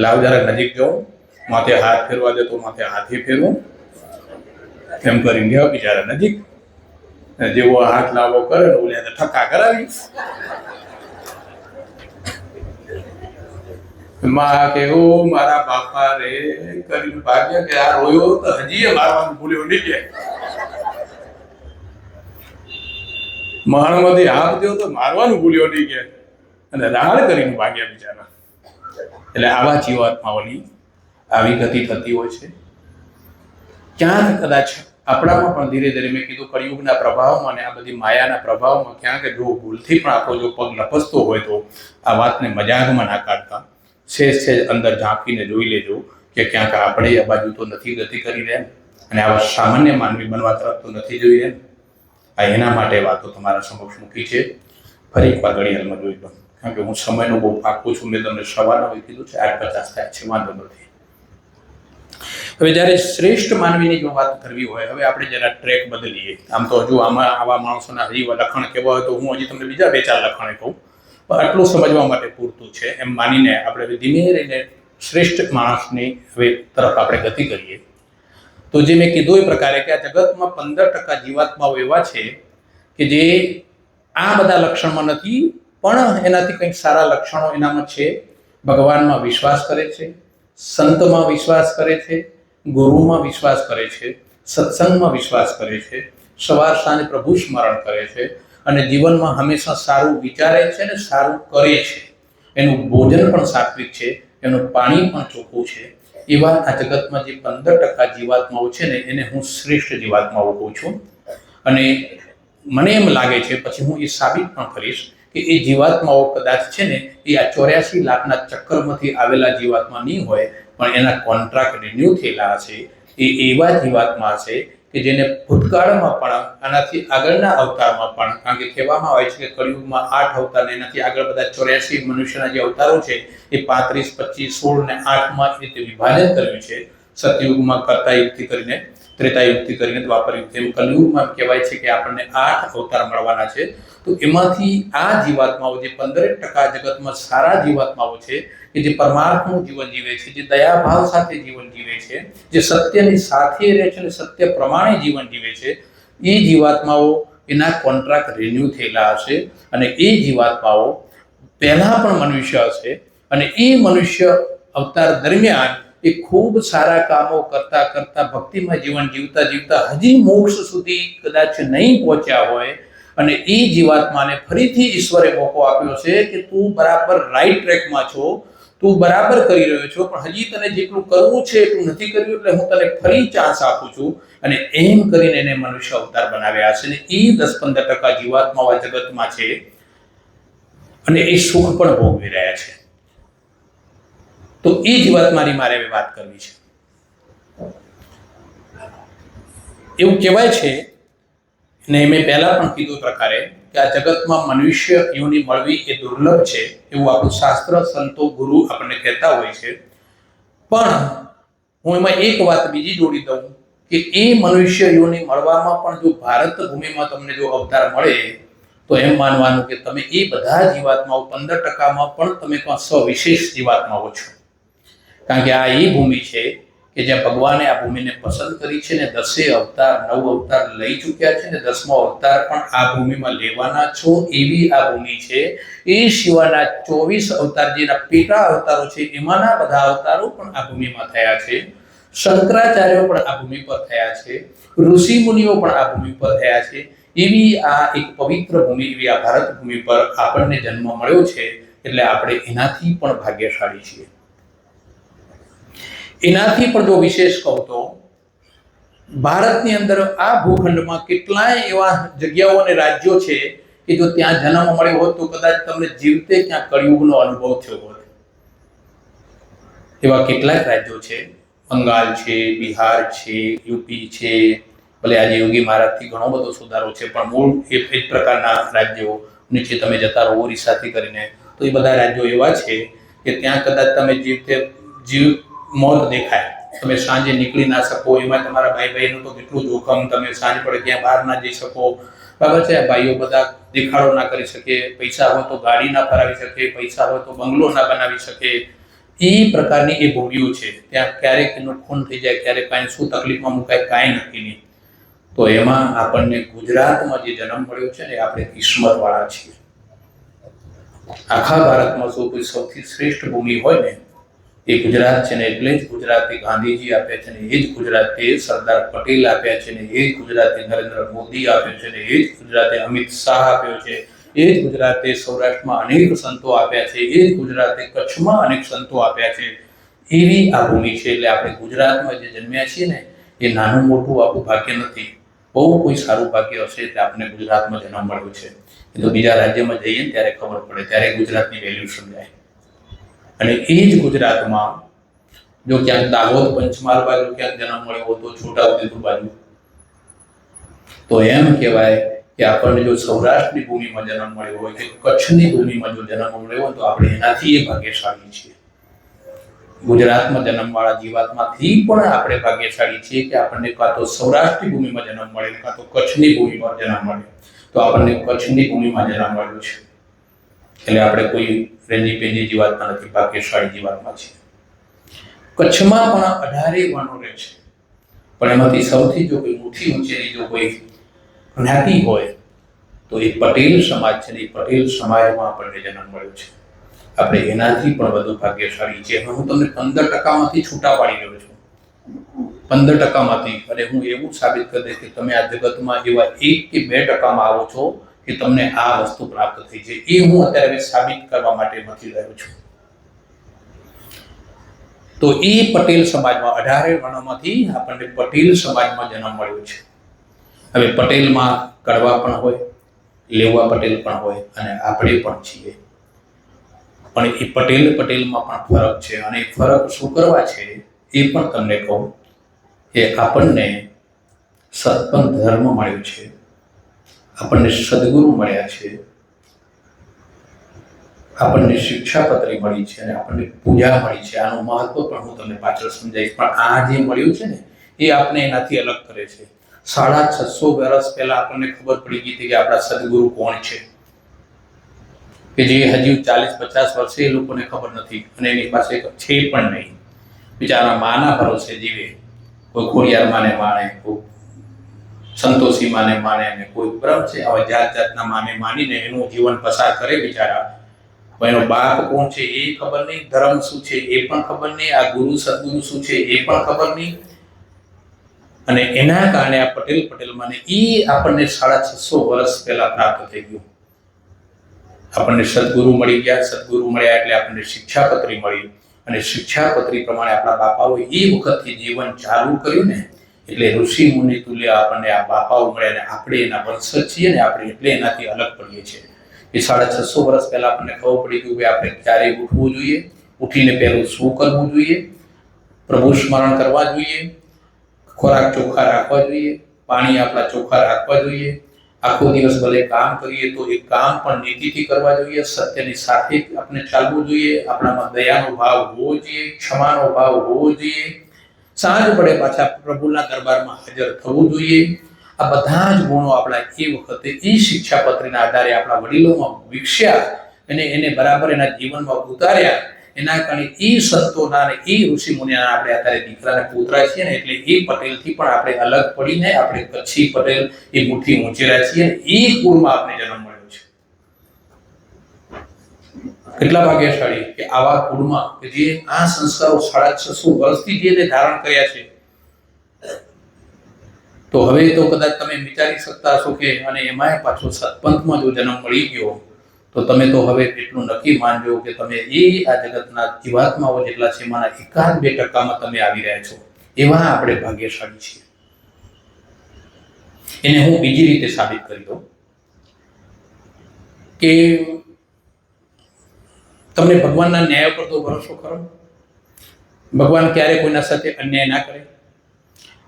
લાવ જરા નજીક જાઉં, માથે હાથ ફેરવા દે તો માથે હાથી ફેરવું. એમ કરીને ગયા બિચારા નજીક. જેવો હાથ લાવો કરે ને ઓલે ઠક્કા કરાવી. માં કે ઓ મારા બાપા રે કરીને ભાગ્યા કે આ રોયો તો હજી મારવાનું ભૂલ્યો નહીં કે માણમાંથી હાથ દો તો મારવાનું ભૂલ્યો નહીં કે અને રાડ કરીને ભાગ્યા બિચારા. એટલે આવા જીવાત્માઓની આવી ગતિ થતી હોય છે. ક્યાંક કદાચ આપણામાં પણ ધીરે ધીરે મેં કીધું કળિયુગના પ્રભાવમાં અને આ બધી માયાના પ્રભાવમાં ક્યાંક જો ભૂલથી પણ આપણો જો પગ લપસતો હોય તો આ વાતને મજાકમાં ના કાઢતા છે અંદર ઝાંકીને જોઈ લેજો કે ક્યાંક આપણે આ બાજુ તો નથી ગતિ કરી રહ્યા અને આવા સામાન્ય માનવી બનવા તરફ તો નથી જોઈ રહ્યા. આ એના માટે વાતો તમારા સમક્ષ મૂકી છે. ફરી એકવાર ઘડિયાળમાં જોઈ લો, કારણ કે હું સમયનો બહુ પાકું છું. મેં તમને સવારના કીધું છે 8:50 થાય છે, વાંધો નથી. હવે જ્યારે શ્રેષ્ઠ માનવીની જો વાત કરવી હોય, હવે આપણે જરા ટ્રેક બદલીએ. આમ તો હજુ આમાં આવા માણસોના હજી લખાણ કેવા હોય તો હું હજી તમને બીજા 2-4 લખાણ કહું, પણ આટલું સમજવા માટે પૂરતું છે એમ માનીને આપણે ધીમે રહીને શ્રેષ્ઠ માણસની હવે તરફ આપણે ગતિ કરીએ. તો જે મેં કીધું એ પ્રકારે કે આ જગતમાં 15% જીવાત્માઓ એવા છે કે જે આ બધા લક્ષણમાં નથી, પણ એનાથી કંઈક સારા લક્ષણો એનામાં છે. ભગવાનમાં વિશ્વાસ કરે છે, સંતમાં વિશ્વાસ કરે છે, ગુરુમાં વિશ્વાસ કરે છે, સત્સંગમાં વિશ્વાસ કરે છે, સવાર સાંજ પ્રભુ સ્મરણ કરે છે અને જીવનમાં હંમેશા સારું વિચારે છે અને સારું કરે છે. એનું ભોજન પણ સાત્વિક છે, એનું પાણી પણ ચોખ્ખું છે. એવા આ જગતમાં જે 15% જીવાત્માઓ છે ને એને હું શ્રેષ્ઠ જીવાત્માઓ કહું છું. અને મને એમ લાગે છે, પછી હું એ સાબિત પણ કરીશ કે એ જીવાત્માઓ કદાચ છે ને એ આ 84 લાખના ચક્કરમાંથી આવેલા જીવાત્મા નહીં હોય, પણ એના કોન્ટ્રાક્ટ રિન્યુ થયેલા છે. એ એવા જીવાત્મા છે કે જેને ભૂતકાળમાં પણ આનાથી આગળના અવતારમાં પણ, કારણ કે કહેવામાં આવે છે કે કળિયુગમાં 8 અવતાર ને એનાથી આગળ બધા 84 મનુષ્યના જે અવતારો છે એ 35, 25, 16 ને 8માં એ રીતે વિભાજન કર્યું છે. સતયુગમાં કર્તા યુગથી કરીને, ત્રેતા યુગથી કરીને દ્વાપર યુગથી, એમ કલયુગમાં કહેવાય છે કે આપણને 8 અવતાર મળવાના છે. તો એમાંથી આ જીવાત્માઓ જે 15% જગતમાં સારા જીવાત્માઓ છે કે જે પરમાર્થનું જીવન જીવે છે, જે દયાભાવ સાથે જીવન જીવે છે, જે સત્યની સાથે રહે છે અને સત્ય પ્રમાણે જીવન જીવે છે, એ જીવાત્માઓ એના કોન્ટ્રાક્ટ રિન્યુ થયેલા હશે અને એ જીવાત્માઓ પહેલા પણ મનુષ્ય હશે અને એ મનુષ્ય અવતાર દરમિયાન એ ખૂબ સારા કામો કરતા કરતા ભક્તિમય જીવન જીવતા જીવતા હજી મોક્ષ સુધી કદાચ નહીં પહોંચ્યા હોય અને એ જીવાત્માને ફરીથી ઈશ્વરે મોકો આપ્યો છે કે તું બરાબર રાઈટ ટ્રેકમાં છો, તું બરાબર કરી રહ્યો છો, પણ હજી તને જેટલું કરવું છે એટલું નથી કર્યું, એટલે હું તને ફરી ચાન્સ આપું છું. અને એમ કરીને એને મનુષ્ય અવતાર બનાવ્યા છે. અને એ 10-15% જીવાત્માઓ આ જગતમાં છે અને એ સુખ પણ ભોગવી રહ્યા છે. તો એ જીવાત્માની મારે હવે વાત કરવી છે. એવું કહેવાય છે, ને મેં પહેલા પણ કીધું પ્રકારે, કે આ જગતમાં મનુષ્ય યોની મળવી એ દુર્લભ છે, એવું આપણું શાસ્ત્ર, સંતો, ગુરુ આપણને કહેતા હોય છે. પણ હું એમાં એક વાત બીજી જોડી દઉં કે એ મનુષ્ય યોની મળવામાં પણ જો ભારત ભૂમિમાં તમને જો અવતાર મળે, તો એમ માનવાનું કે તમે એ બધા જીવાત્માઓ 15%માં પણ તમે સવિશેષ જીવાત્માઓ છો. કારણ કે આ એ ભૂમિ છે કે જ્યાં ભગવાને આ ભૂમિને પસંદ કરી છે, ને 10 અવતાર 9 અવતાર લઈ ચૂક્યા છે, ને 10મો અવતાર પણ આ ભૂમિમાં લેવાના છો, એવી આ ભૂમિ છે. એ સિવાયના 24 અવતાર જેના પેટા અવતારો છે, એમાંના બધા અવતારો પણ આ ભૂમિમાં થયા છે. શંકરાચાર્યો પણ આ ભૂમિ પર થયા છે, ઋષિ મુનિઓ પણ આ ભૂમિ પર થયા છે. એવી આ એક પવિત્ર ભૂમિ, એવી આ ભારત ભૂમિ પર આપણને જન્મ મળ્યો છે. એટલે આપણે એનાથી પણ ભાગ્યશાળી છીએ. એનાથી પણ જો વિશેષ કહું તો ભારતની અંદર આ ભૂખંડમાં કેટલાય એવા જગ્યાઓ અને રાજ્યો છે કે જો ત્યાં જન્મ મળ્યો હોત તો કદાચ તમને જીવતે ક્યાં કળિયુગનો અનુભવ થયો હોત. એવા કેટલાક રાજ્યો છે. બંગાળ છે, બિહાર છે, યુપી છે. ભલે આજે યોગી મહારાજથી ઘણો બધો સુધારો છે, પણ મૂળ એ જ પ્રકારના રાજ્યો નીચે તમે જતા રહો, ઓરિસ્સાથી કરીને, તો એ બધા રાજ્યો એવા છે કે ત્યાં કદાચ તમે જીવ મોત દેખાય, તમે સાંજે નીકળી ના શકો. એમાં તમારા ભાઈનું તો કેટલું જોખમ, તમે સાંજ પડે ક્યાં બહાર ના જઈ શકો, બરાબર છે. ભાઈઓ બધા દેખાડો ના કરી શકે, પૈસા હોય તો ગાડી ના ફરાવી શકે, પૈસા હોય તો બંગલો ના બનાવી શકે. એ પ્રકારની એ ભૂમિઓ છે. ત્યાં ક્યારેક એનું ખૂન થઈ જાય, ક્યારેક કાંઈ શું તકલીફમાં મુકાય, કાંઈ નક્કી નહીં. તો એમાં આપણને ગુજરાતમાં જે જન્મ મળ્યો છે ને, આપણે કિસ્મતવાળા છીએ. આખા ભારતમાં કોઈ સૌથી શ્રેષ્ઠ ભૂમિ હોય ને, એ ગુજરાત છે. ને એટલે જ ગુજરાતે ગાંધીજી આપ્યા છે, ને એ જ ગુજરાતે સરદાર પટેલ આપ્યા છે, ને એ જ ગુજરાતે નરેન્દ્ર મોદી આપ્યો છે, ને એ જ ગુજરાતે અમિત શાહ આપ્યો છે, એ જ ગુજરાતે સૌરાષ્ટ્રમાં અનેક સંતો આપ્યા છે, એ જ ગુજરાતે કચ્છમાં અનેક સંતો આપ્યા છે. એવી આ ભૂમિ છે. એટલે આપણે ગુજરાતમાં જે જન્મ્યા છીએ ને, એ નાનું મોટું આપણું ભાગ્ય નથી. બહુ કોઈ સારું ભાગ્ય હશે એટલે આપણે ગુજરાતમાં જન્મ મળ્યો છે. એ તો બીજા રાજ્યમાં જઈએ ને ત્યારે ખબર પડે, ત્યારે ગુજરાતની વેલ્યુ સમજાય. અને એ જ ગુજરાતમાં જો ક્યાંક દાહોદ, પંચમહાલ બાજુ ક્યાંક જન્મ મળ્યો હોય, તો છોટાઉદેપુર બાજુ, તો એમ કહેવાય કે આપણને જો સૌરાષ્ટ્રની ભૂમિમાં જન્મ મળ્યો હોય કે કચ્છની ભૂમિમાં જો જન્મ મળ્યો હોય, તો આપણે એનાથી એ ભાગ્યશાળી છીએ. ગુજરાતમાં જન્મવાળા જીવાત્માથી પણ આપણે ભાગ્યશાળી છીએ કે આપણને કાં તો સૌરાષ્ટ્રની ભૂમિમાં જન્મ મળે, કાં તો કચ્છની ભૂમિમાં જન્મ મળે. તો આપણને કચ્છની ભૂમિમાં જન્મ મળ્યો છે. એટલે આપણે કોઈ રેન્જી પેન્જી જીવાત્મા નથી, ભાગ્યશાળી જીવાત્મા છે. કચ્છમાં પણ 18 વનો રહે છે, પણ એમાંથી સૌથી જો કોઈ ઊંચી ઊંચેની જો કોઈ જ્ઞાતિ હોય તો એ પટેલ સમાજ છે. ને એ પટેલ સમાજમાં આપણને જન્મ મળ્યો છે. આપણે એનાથી પણ વધુ ભાગ્યશાળી છીએ. હું તમને 15%માંથી છૂટા પાડી રહ્યો છું, 15%માંથી. અને હું એવું સાબિત કરી દઈશ કે તમે આ જગતમાં એવા 1 કે 2%માં આવો છો કે તમને આ વસ્તુ પ્રાપ્ત થઈ છે. એ હું અત્યારે સાબિત કરવા માટે નથી રહ્યો છું. તો એ પટેલ સમાજમાં 18 વર્ણોમાંથી આપણને પટેલ સમાજમાં જન્મ મળ્યો છે. હવે પટેલમાં કડવા પણ હોય, લેવા પટેલ પણ હોય, અને આપણે પણ છીએ. પણ એ પટેલમાં પણ ફરક છે. અને એ ફરક શું કરવા છે એ પણ તમને કહું કે આપણને સત્પંથ ધર્મ મળ્યો છે, આપણને સદગુરુ મળ્યા છે, આપણને શિક્ષાપત્રી મળી છે, અને આપણને પૂજા મળી છે. આનું મહત્વ પણ હું તમને પાછળ સમજાવીશ. પણ આ જે મળ્યું છે ને, એ આપણે એનાથી અલગ કરે છે. 650 વર્ષ પહેલા આપણને ખબર પડી ગઈ હતી કે આપણા સદગુરુ કોણ છે, કે જે હજી 40-50 વર્ષે એ લોકોને ખબર નથી, અને એની પાસે છે પણ નહીં. બિચારા માના ભરોસે જીવે. કોઈ ખોડિયાર માને માણે, કોઈ સંતોષી માને માને, અને કોઈ બરાબર છે આવા જાત જાતના માને માનીને એનું જીવન પસાર કરે બિચારા. એનો બાપ કોણ છે એ ખબર નહીં, ધર્મ શું છે એ પણ ખબર નહીં, આ ગુરુ સદગુરુ શું છે એ પણ ખબર નહીં. અને એના કારણે આ પટેલમાં એ આપણને 650 વર્ષ પહેલા પ્રાપ્ત થઈ ગયું. આપણને સદગુરુ મળી ગયા, સદગુરુ મળ્યા એટલે આપણને શિક્ષાપત્રી મળી, અને શિક્ષાપત્રી પ્રમાણે આપણા બાપાઓએ એ વખતથી જીવન ચાલુ કર્યું ને, એટલે ઋષિ મુનિ તુલ્ય આપણને આ બાપાઓ મળ્યા, અને આપણે એના વંશજ છીએ ને, આપણે એટલે એનાથી અલગ પડીએ છીએ. એ 650 વર્ષ પહેલા આપણને ખબર પડી ગયું કે આપણે ક્યારે ઉઠવું જોઈએ, ઉઠીને પહેલું શું કરવું જોઈએ, પ્રભુ સ્મરણ કરવા જોઈએ, ખોરાક ચોખ્ખા રાખવા જોઈએ, પાણી આપણા ચોખ્ખા રાખવા જોઈએ, આખો દિવસ ભલે કામ કરીએ તો એ કામ પણ નીતિથી કરવા જોઈએ, સત્યની સાથે આપણે ચાલવું જોઈએ, આપણામાં દયાનો ભાવ હોવો જોઈએ, ક્ષમાનો ભાવ હોવો જોઈએ, સાંજ પડે પાછા પ્રભુના દરબારમાં હાજર થવું જોઈએ. આ બધા જ ગુણો આપણા એ વખતે એ શિક્ષાપત્રીના આધારે આપણા વડીલોમાં વિકસ્યા અને એને બરાબર એના જીવનમાં ઉતાર્યા. એના કારણે એ સંતોના અને એ ઋષિ મુનિના આપણે અત્યારે દીકરાને પુત્રા છીએ ને, એટલે એ પટેલથી પણ આપણે અલગ પડીને આપણે કચ્છી પટેલ એ મુઠ્ઠી ઊંચેલા છીએ. એ કુળમાં આપણે જન્મ મળ્યો છે. કેટલા ભાગ્યશાળી કે આવા કુળમાં કે જે આ સંસ્કારો 650 વર્ષથી જે ધારણ કર્યા છે. તો હવે તો કદાચ તમે વિચારી શકતા હશો કે અને એમાંય પાછો સત્પંથમાં જો જન્મ મળી ગયો તો તમે તો હવે એટલું નક્કી માનજો કે તમે એ આ જગતના જીવાત્માઓ જેટલા છે એમાંના 1-2% તમે આવી રહ્યા છો. એવા આપણે ભાગ્યશાળી છીએ. એને હું બીજી રીતે સાબિત કરી દઉં કે તમને ભગવાનના ન્યાય પર તો ભરોસો ખરો? ભગવાન ક્યારે કોઈના સાથે અન્યાય ના કરે.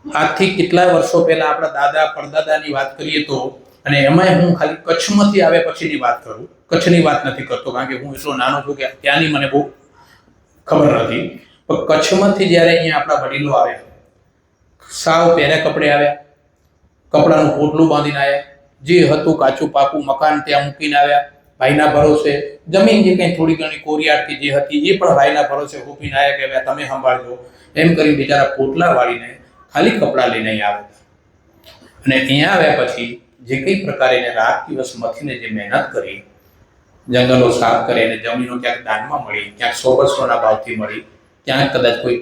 આજથી કેટલા વર્ષો પહેલા આપણા દાદા પરદાદાની વાત કરીએ તો, અને એમાંય હું ખાલી કચ્છમાંથી આવ્યા પછીની વાત કરું, કચ્છની વાત નથી કરતો કારણ કે હું એટલો નાનો છું કે ત્યાંની મને બહુ ખબર નથી, પણ કચ્છમાંથી જ્યારે અહીંયા આપણા વડીલો આવ્યા, સાવ પહેર્યા કપડે આવ્યા, કપડાનું પોટલું બાંધીને આવ્યા, જે હતું કાચું પાકું મકાન ત્યાં મૂકીને આવ્યા, ભાઈના ભરોસે જમીન જે કંઈ થોડી ઘણી કોરિયાટથી જે હતી એ પણ ભાઈના ભરોસે હોપીને આવ્યા કે તમે સંભાળજો, એમ કરી બિચારા પોટલા વાળીને ખાલી કપડાં લઈને અહીંયા આવ્યા. અને અહીંયા આવ્યા પછી જે કઈ પ્રકારે એને રાત દિવસ મથીને જે મહેનત કરી, જંગલો સાફ કરી, અને જમીનો ક્યાંક દાનમાં મળી, ક્યાંક 100-200ના ભાવથી મળી, ક્યાંક કદાચ કોઈ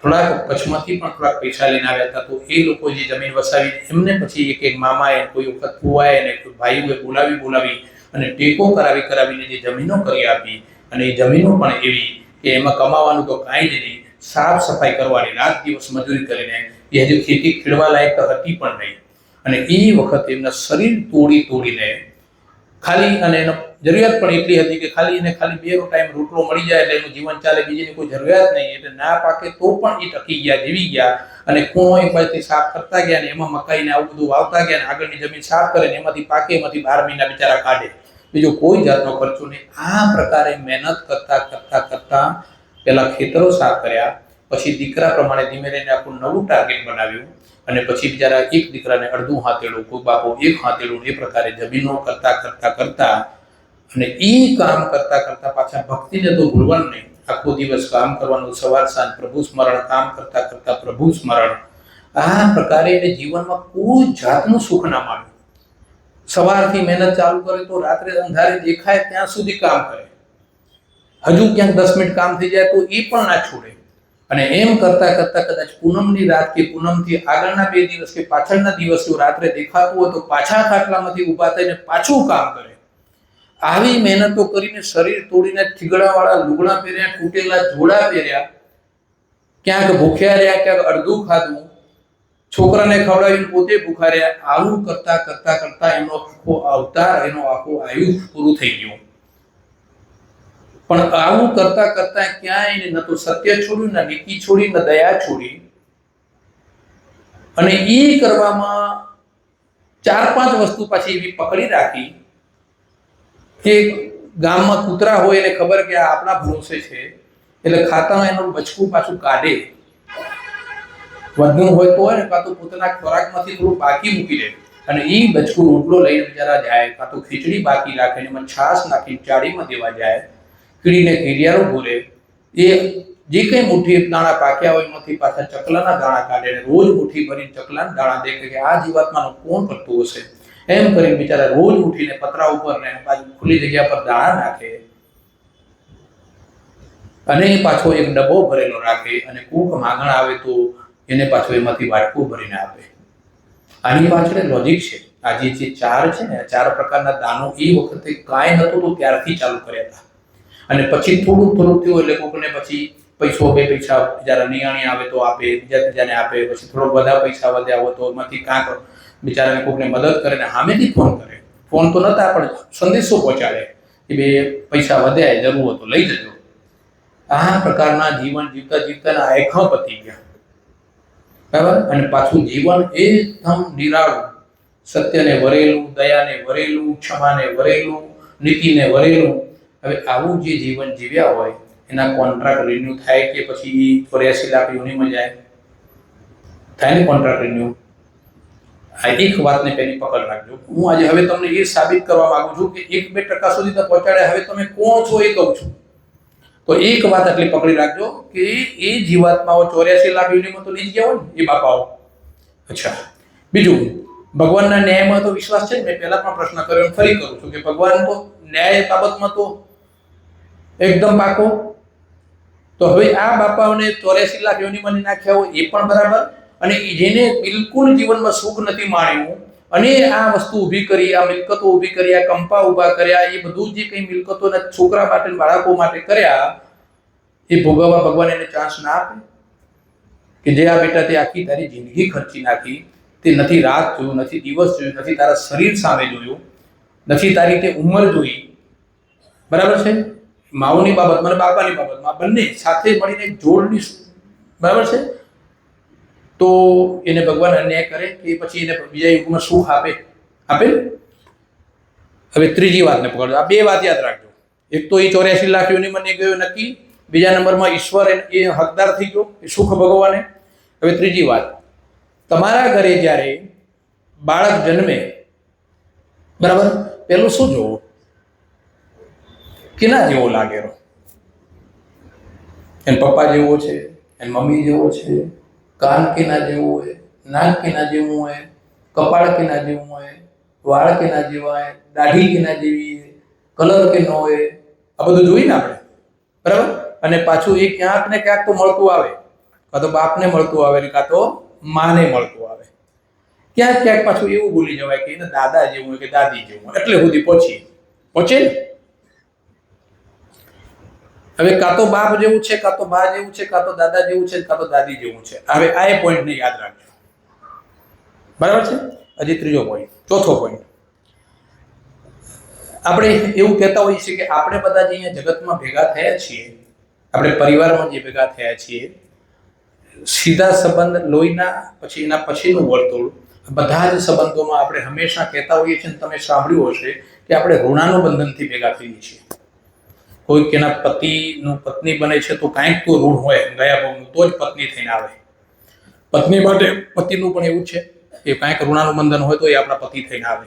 થોડાક કચ્છમાંથી પણ થોડાક પૈસા લઈને આવ્યા હતા. તો એ લોકો જે જમીન વસાવી એમને પછી એક મામાએ કોઈ વખત ફુવાએ અને ભાઈઓએ બોલાવી અને ટેકો કરાવીને જે જમીનો કરી આપી, અને એ જમીનો પણ એવી કે એમાં કમાવાનું તો કાંઈ જ નહીં, સાફ સફાઈ કરવાની, રાત દિવસ મજૂરી કરીને એ હજુ ખેતી ખેડવા લાયક હતી પણ નહીં. અને એ વખતે એમના શરીર તોડીને ખાલી, અને એનો જરૂરિયાત પણ એટલી હતી કે ખાલી 2 ટાઈમ રોટલો મળી જાય એટલે એનું જીવન ચાલે, બીજીની કોઈ જરૂરિયાત નહીં. એટલે ના પાકે તો પણ એ ટકી ગયા, જીવી ગયા. અને ખૂણો એક બાજુથી સાફ કરતા ગયા ને એમાં મકાઈને આવું બધું વાવતા ગયા, ને આગળની જમીન સાફ કરે ને એમાંથી પાકે, એમાંથી 12 મહિના બિચારા કાઢે, બીજો કોઈ જાતનો ખર્ચો નહીં. આ પ્રકારે મહેનત કરતા પેલા ખેતરો સાફ કર્યા, પછી દીકરા પ્રમાણે ધીમે ધીમે આખું નવું ટાર્ગેટ બનાવ્યું, અને પછી બિચારા એક દીકરાને અડધું હાથેડું, કોઈ બાપો એક હાથેડું, એ પ્રકારે જમીનો કરતા અને એ કામ કરતા પાછા ભક્તિને તો ભૂલવાનું નહીં. આખો દિવસ કામ કરવાનું, સવાર સાંજ પ્રભુ સ્મરણ, કામ કરતા પ્રભુ સ્મરણ. આ પ્રકારે એને જીવનમાં કોઈ જાતનું સુખ ના મળ્યું. સવારથી મહેનત ચાલુ કરે તો રાત્રે અંધારે દેખાય ત્યાં સુધી કામ કરે, હજુ ક્યાંક 10 મિનિટ કામ થઈ જાય તો એ પણ ના છોડે. અને એમ કરતા કદાચ પૂનમની રાત કે પૂનમથી આગળના 2 દિવસ કે પાછળના દિવસ જો રાત્રે દેખાતું હોય તો પાછા ખાટલામાંથી ઊભા થઈને પાછું કામ કરે. આવી મહેનતો કરીને શરીર તોડીને થીગડાવાળા લુગડા પહેર્યા, તૂટેલા જોડા પહેર્યા, ક્યાંક ભૂખ્યા રહ્યા, ક્યાંક અડધું ખાધું, છોકરાને ખવડાવીને પોતે ભૂખા રહ્યા. આવું કરતા એનો આખો અવતાર, એનો આખો આયુષ પૂરું થઈ ગયું. પણ આવું કરતા ક્યાંય ન તો સત્ય છોડ્યું, ન નીતિ છોડી, ન દયા છોડી. અને એ કરવામાં 4-5 વસ્તુ પાછી એવી પકડી રાખી કે ગામમાં કૂતરા હોય એને ખબર કે આ આપણા ભરોસે છે, એટલે ખાતામાં એનું બચકું પાછું કાઢે. વધનું હોય તો ને કાં તો પોતાના ખોરાકમાંથી થોડું બાકી મૂકી દે, અને એ બચકું રોટલો લઈને બિચારા જાય, કાં તો ખીચડી બાકી રાખે એમાં છાશ નાખીને ચાળીમાં દેવા જાય. કીડીને કીડિયારો બોલે, એ જે કંઈ મુઠ્ઠી દાણા પાક્યા હોય એમાંથી પાછા ચકલાના દાણા કાઢે, રોજ મુઠ્ઠી ભરીને ચકલાના દાણા દેખે કે આ જીવાત્માનો કોણ કરતું હશે. એમ કરીને બિચારા રોજ ઉઠીને પતરા ઉપર ને બાજુ ખુલ્લી જગ્યા પર દાણા નાખે, અને પાછો એક ડબ્બો ભરેલો રાખે, અને કોક માંગણ આવે તો એને પાછો એમાંથી વાટકો ભરીને આપે. આની પાછળ લોજિક છે. આજે જે 4 છે ને, 4 પ્રકારના દાનો એ વખતે કાંઈ નહોતું તો ત્યારથી ચાલુ કર્યા હતા. અને પછી થોડું થોડું થયું એટલે કોકને પછી પૈસો 2 પૈસા બિચારા નિયાણી આવે તો આપે, બીજા ત્રીજાને આપે, પછી થોડોક બધા પૈસા વધ્યા હોય તો એમાંથી કાંક બિચારાને કોકને મદદ કરે ને સામેથી ફોન કરે. ફોન તો નતા પણ સંદેશો પહોંચાડે કે બે પૈસા વધ્યા, જરૂર હોય તો લઈ જજો. આ પ્રકારના જીવન જીવતા જીવતા આખા પતી ગયા, બરાબર. અને પાછું જીવન એકદમ નિરાળું, સત્યને વરેલું, દયાને વરેલું, ક્ષમાને વરેલું, નીતિને વરેલું. હવે આવું જે જીવન જીવ્યા હોય એના કોન્ટ્રાક્ટ રિન્યુ થાય કે પછી 84 લાખ યોનીમાં જાય? થાય ને કોન્ટ્રાક્ટ રિન્યુ. આ એક વાતને પેલી પકડ રાખજો. હું આજે હવે તમને એ સાબિત કરવા માંગુ છું કે 1-2% સુધી તો પહોંચાડે. હવે તમે કોણ છો એ કહું છું. તો એક વાત એટલી પકડી રાખજો કે એ જીવાત્માઓ 84 લાખ યોનીમાં તો લઈ ગયા હોય ને એ બાપાઓ. અચ્છા, બીજું, ભગવાનના ન્યાયમાં તો વિશ્વાસ છે ને? મેં પહેલા પણ પ્રશ્ન કર્યો, ફરી કરું છું કે ભગવાન તો ન્યાય બાબતમાં તો એકદમ પાકો. તો હવે આ બાપાઓને 84 લાખ યોનીમાં નાખ્યા હોય એ પણ બરાબર. અને જેને બિલકુલ જીવનમાં સુખ નથી માણ્યું અને આ વસ્તુ ઊભી કરી, આ મિલકતો ઊભી કરી, આ કંપા ઊભા કર્યા, એ બધું જે કંઈ મિલકતોના છોકરા માટે બાળકો માટે કર્યા એ ભોગવવા ભગવાન એને ચાન્સ ના આપે? કે જે આ બેટા તે આખી તારી જિંદગી ખર્ચી નાખી, તે નથી રાત જોયું, નથી દિવસ જોયું, નથી તારા શરીર સામે જોયું, નથી તારી તે ઉંમર જોઈ, બરાબર છે? માઓની બાબતમાં અને બાપાની બાબતમાં બંને સાથે મળીને એક જોડની, બરાબર છે? તો એને ભગવાન અન્યાય કરે કે પછી એને બીજા યુગમાં સુખ આપે? આપે? હવે ત્રીજી વાતને પકડો. આ 2 વાત યાદ રાખજો. એક તો એ 84 લાખ યોનીમાં નહીં ગયો નક્કી, બીજા નંબરમાં ઈશ્વર એ હકદાર થઈ ગયો એ સુખ ભોગવવાને. હવે ત્રીજી વાત, તમારા ઘરે જ્યારે બાળક જન્મે, બરાબર, પેલું શું જોવું? કેના જેવો લાગેલો? એને પપ્પા જેવો છે, એને મમ્મી જેવો છે, કાન કેના જેવું હોય, નાક કેના જેવું હોય, કપાળ કેના જેવું હોય, વાળ કેના જેવા હોય, દાઢી કેના જેવી, કલર કેનો હોય, આ બધું જોઈને આપણે, બરાબર. અને પાછું એ ક્યાંક ને ક્યાંક તો મળતું આવે, કાં તો બાપને મળતું આવે, કાં તો માને મળતું આવે. ક્યાંક ક્યાંક પાછું એવું ભૂલી જવાય કે એને દાદા જેવું હોય કે દાદી જેવું હોય, એટલે સુધી પહોંચે ને. હવે કાં તો બાપ જેવું છે, કાં તો બા જેવું છે, કાં તો દાદા જેવું છે, કાં તો દાદી જેવું છે. હવે આ એ પોઈન્ટને યાદ રાખજો, બરાબર છે? હજી ત્રીજો પોઈન્ટ. ચોથો પોઈન્ટ, આપણે એવું કહેતા હોઈએ છીએ કે આપણે બધા જે અહીંયા જગતમાં ભેગા થયા છીએ, આપણે પરિવારમાં જે ભેગા થયા છીએ, સીધા સંબંધ, લોહીના, પછી એના પછીનું વર્તુળ, બધા જ સંબંધોમાં આપણે હંમેશા કહેતા હોઈએ છીએ, તમે સાંભળ્યું હશે કે આપણે ઋણાનું બંધનથી ભેગા થઈએ છીએ. કોઈક એના પતિનું પત્ની બને છે તો કાંઈક તો ઋણ હોય ગયા ભાવનું, તો જ પત્ની થઈને આવે. પત્ની માટે પતિનું પણ એવું છે કે કાંઈક ઋણાનું બંધન હોય તો એ આપણા પતિ થઈને આવે.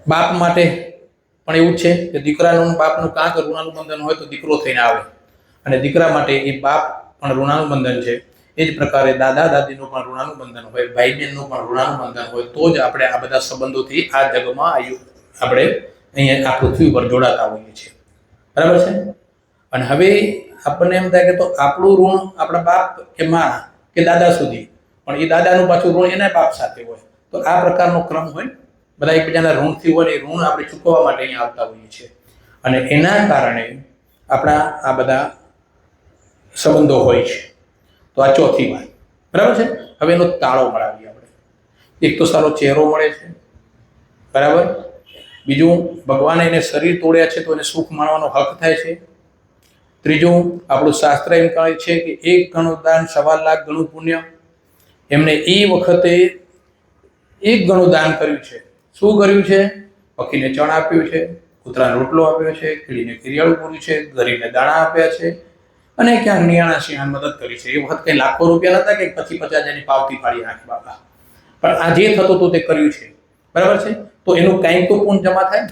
બાપ માટે પણ એવું છે કે દીકરાનું બાપનું કાંઈક ઋણાનું બંધન હોય તો દીકરો થઈને આવે, અને દીકરા માટે એ બાપ પણ ઋણાનું બંધન છે. એ જ પ્રકારે દાદા દાદીનું પણ ઋણાનું બંધન હોય, ભાઈ બહેનનું પણ ઋણાનું બંધન હોય, તો જ આપણે આ બધા સંબંધોથી આ જગમાં આપણે અહીંયા આ પૃથ્વી પર જોડાતા હોઈએ છીએ, બરાબર છે? અને હવે આપણને એમ થાય કે તો આપણું ઋણ આપણા બાપ કે મા કે દાદા સુધી, પણ એ દાદાનું પાછું ઋણ એના બાપ સાથે હોય. તો આ પ્રકારનો ક્રમ હોય, બધા એકબીજાના ઋણથી હોય, એ ઋણ આપણે ચૂકવવા માટે અહીંયા આવતા હોઈએ છીએ. અને એના કારણે આપણા આ બધા સંબંધો હોય છે. તો આ ચોથી વાત, બરાબર છે? હવે એનો તાળો મળાવીએ આપણે. એક તો સારો ચહેરો મળે છે, બરાબર. બીજું, ભગવાને એને શરીર તોડ્યા છે તો એને સુખ માણવાનો હક થાય છે. ત્રીજું, આપણું શાસ્ત્ર એમ કહે છે કે 1 ગણું દાન 1.25 લાખ ગણું પુણ્ય. એમને એ વખતે 1 ગણું દાન કર્યું છે. શું કર્યું છે? પક્ષીને ચણ આપ્યું છે, કૂતરાને રોટલો આપ્યો છે, કીડીને કિરિયાળું પૂર્યું છે, ગરીબને દાણા આપ્યા છે, અને ક્યાંક નિયાણા સિંહાને મદદ કરી છે. એ વખત કંઈ લાખો રૂપિયા નતા કે પછી 50,000 ની પાવતી પાડી નાખી બાપા, પણ આ જે થતું હતું તે કર્યું છે, બરાબર છે? તો એનું કાંઈક તો પુણ્ય જમા થાય.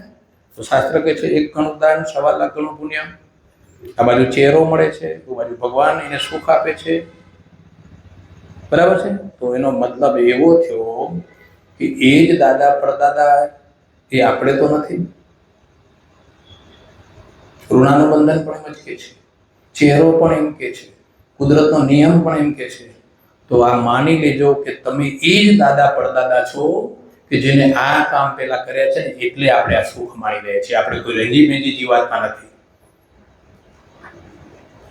તો શાસ્ત્ર કહે છે 1 ગણું દાન 1.25 લાખ ગણું પુણ્ય. આ બાજુ ચહેરો મળે છે, આ બાજુ ભગવાન એને સુખ આપે છે, બરાબર છે? તો એનો મતલબ એવો થયો કે એ જ દાદા પરદાદા એ આપણે તો નથી. ઋણાનું બંધન પણ એમ જ કહે છે, ચહેરો પણ એમ કહે છે, કુદરતનો નિયમ પણ એમ કહે છે. તો આ માની લેજો કે તમે એ જ દાદા પરદાદા છો કે કે જેને આ કામ પહેલા કર્યા છે ને એટલે આપણે આ સુખ માણી રહ્યા છીએ. આપણે કોઈ રેજી મેજી જીવાતમાં નથી.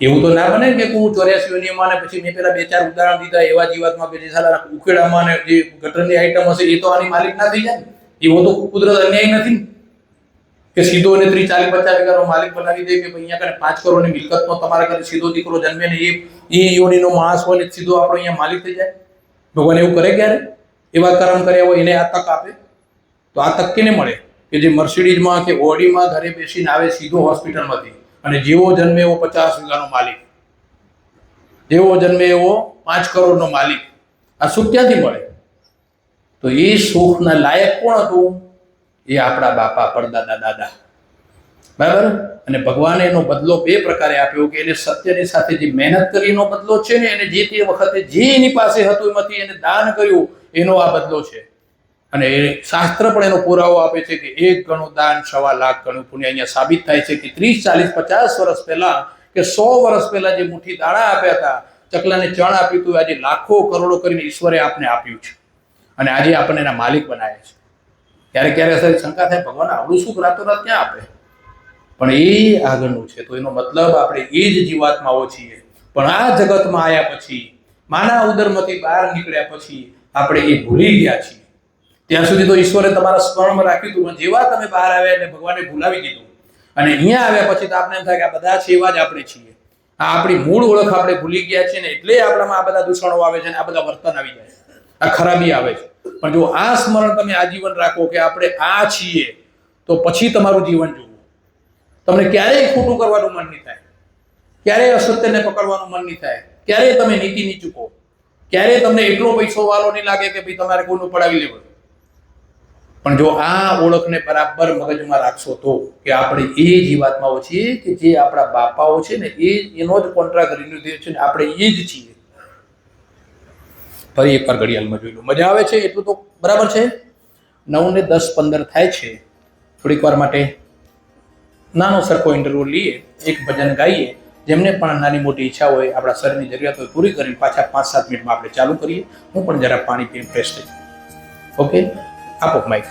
એવું તો ના બને કે હું 84 યોનિમાં અને પછી મેં પેલા 2-4 ઉદાહરણ દીધા એવા જીવાતમાં કે જે સાલા ઉકેડામાં ને જે ગટરની આઈટમ હશે એ તો આની માલિક ના થઈ જાય ને. એવો તો કુદરત અન્યાય નથી ને કે સીધો એને 30-40-50 વીઘાનો માલિક બનાવી દે કે ભાઈ અહીંયા કને 5 કરોડની મિલકતનો તમારા ઘરે સીધો દીકરો જન્મે ને એ યોનિનો માણસ હોય ને સીધો આપણો અહીંયા માલિક થઈ જાય. ભગવાન એવું કરે ક્યારે? એવા કર્મ કર્યા હોય એને આ તક આપે. તો આ તક કેને મળે? કે જે મર્સિડીઝમાં કે ઓડીમાં ઘરે બેસીને આવે સીધો હોસ્પિટલમાંથી અને જેવો જન્મે એવો 50 વીઘાનો માલિક, જેવો જન્મે એવો 5 કરોડનો માલિક. આ સુખ ક્યાંથી મળે? તો એ સુખના લાયક કોણ હતું? એ આપણા બાપા પરદાદા દાદા. બરાબર. અને ભગવાને એનો બદલો 2 પ્રકારે આપ્યો કે એને સત્યની સાથે જે મહેનત કરી એનો બદલો છે ને, એને જે તે વખતે જે એની પાસે હતું એમાંથી એને દાન કર્યું એનો આ બદલો છે. અને એ શાસ્ત્ર પણ એનો પુરાવો આપે છે કે 1 ગણું દાન 1.25 લાખ ગણું પુણ્ય. અહીંયા સાબિત થાય છે કે 30-40-50 વર્ષ પહેલા કે 100 વર્ષ પહેલા જે મુઠ્ઠી દાણા આપ્યા હતા, ચકલાને ચણ આપ્યું હતું, આજે લાખો કરોડો કરીને ઈશ્વરે આપને આપ્યું છે અને આજે આપણને એના માલિક બનાવ્યા છે. ક્યારેક ક્યારેક શંકા થાય ભગવાન આવડું સુખ રાતોરાત ક્યાં આપે? પણ એ આગળનું છે. તો એનો મતલબ આપણે એ જ જીવાત્માઓ છીએ. પણ આ જગતમાં આવ્યા પછી, માના ઉદરમાંથી બહાર નીકળ્યા પછી આપણે એ ભૂલી ગયા છીએ. ત્યાં સુધી તો ઈશ્વરે તમારા સ્મરણમાં રાખ્યું હતું, પણ જેવા તમે બહાર આવ્યા એટલે ભગવાને ભૂલાવી દીધું. અને અહીંયા આવ્યા પછી તો આપણે એમ થાય કે આ બધા છે એવા જ આપણે છીએ. આ આપણી મૂળ ઓળખ આપણે ભૂલી ગયા છીએ ને એટલે આપણામાં આ બધા દૂષણો આવે છે ને આ બધા વર્તન આવી જાય છે, આ ખરાબી આવે છે. પણ જો આ સ્મરણ તમે આજીવન રાખો કે આપણે આ છીએ, તો પછી તમારું જીવન જુઓ. તમને ક્યારેય ખોટું કરવાનું મન નહીં થાય, ક્યારેય અસત્યને પકડવાનું મન નહીં થાય, ક્યારેય તમે નીતિ નહીં ચૂકો, ક્યારેય તમને એટલો પૈસો વાલો નહીં લાગે કે ભાઈ તમારે કોઈનું પડાવી લેવું. પણ જો આ ઓળખને બરાબર મગજમાં રાખશો તો કે આપણે એ જીવાત્માઓ છીએ કે જે આપણા બાપાઓ છે ને એનો જ કોન્ટ્રાક્ટ રિન્યુ થયો છે ને આપણે એ જ છીએ. ફરી એકવાર ઘડિયાળમાં જોઈ લો. મજા આવે છે એટલું તો બરાબર છે. 9 ને 10 15 થાય છે. થોડીક વાર માટે નાનો સરખો ઇન્ટરવ્યુ લઈએ, એક ભજન ગાઈએ. જેમને પણ નાની મોટી ઈચ્છા હોય, આપણા શરીરની જરૂરિયાત હોય પૂરી કરીને પાછા 5-7 મિનિટમાં આપણે ચાલુ કરીએ. હું પણ જરા પાણી પીને ફ્રેશ થઈ. ઓકે, આપો માઇક.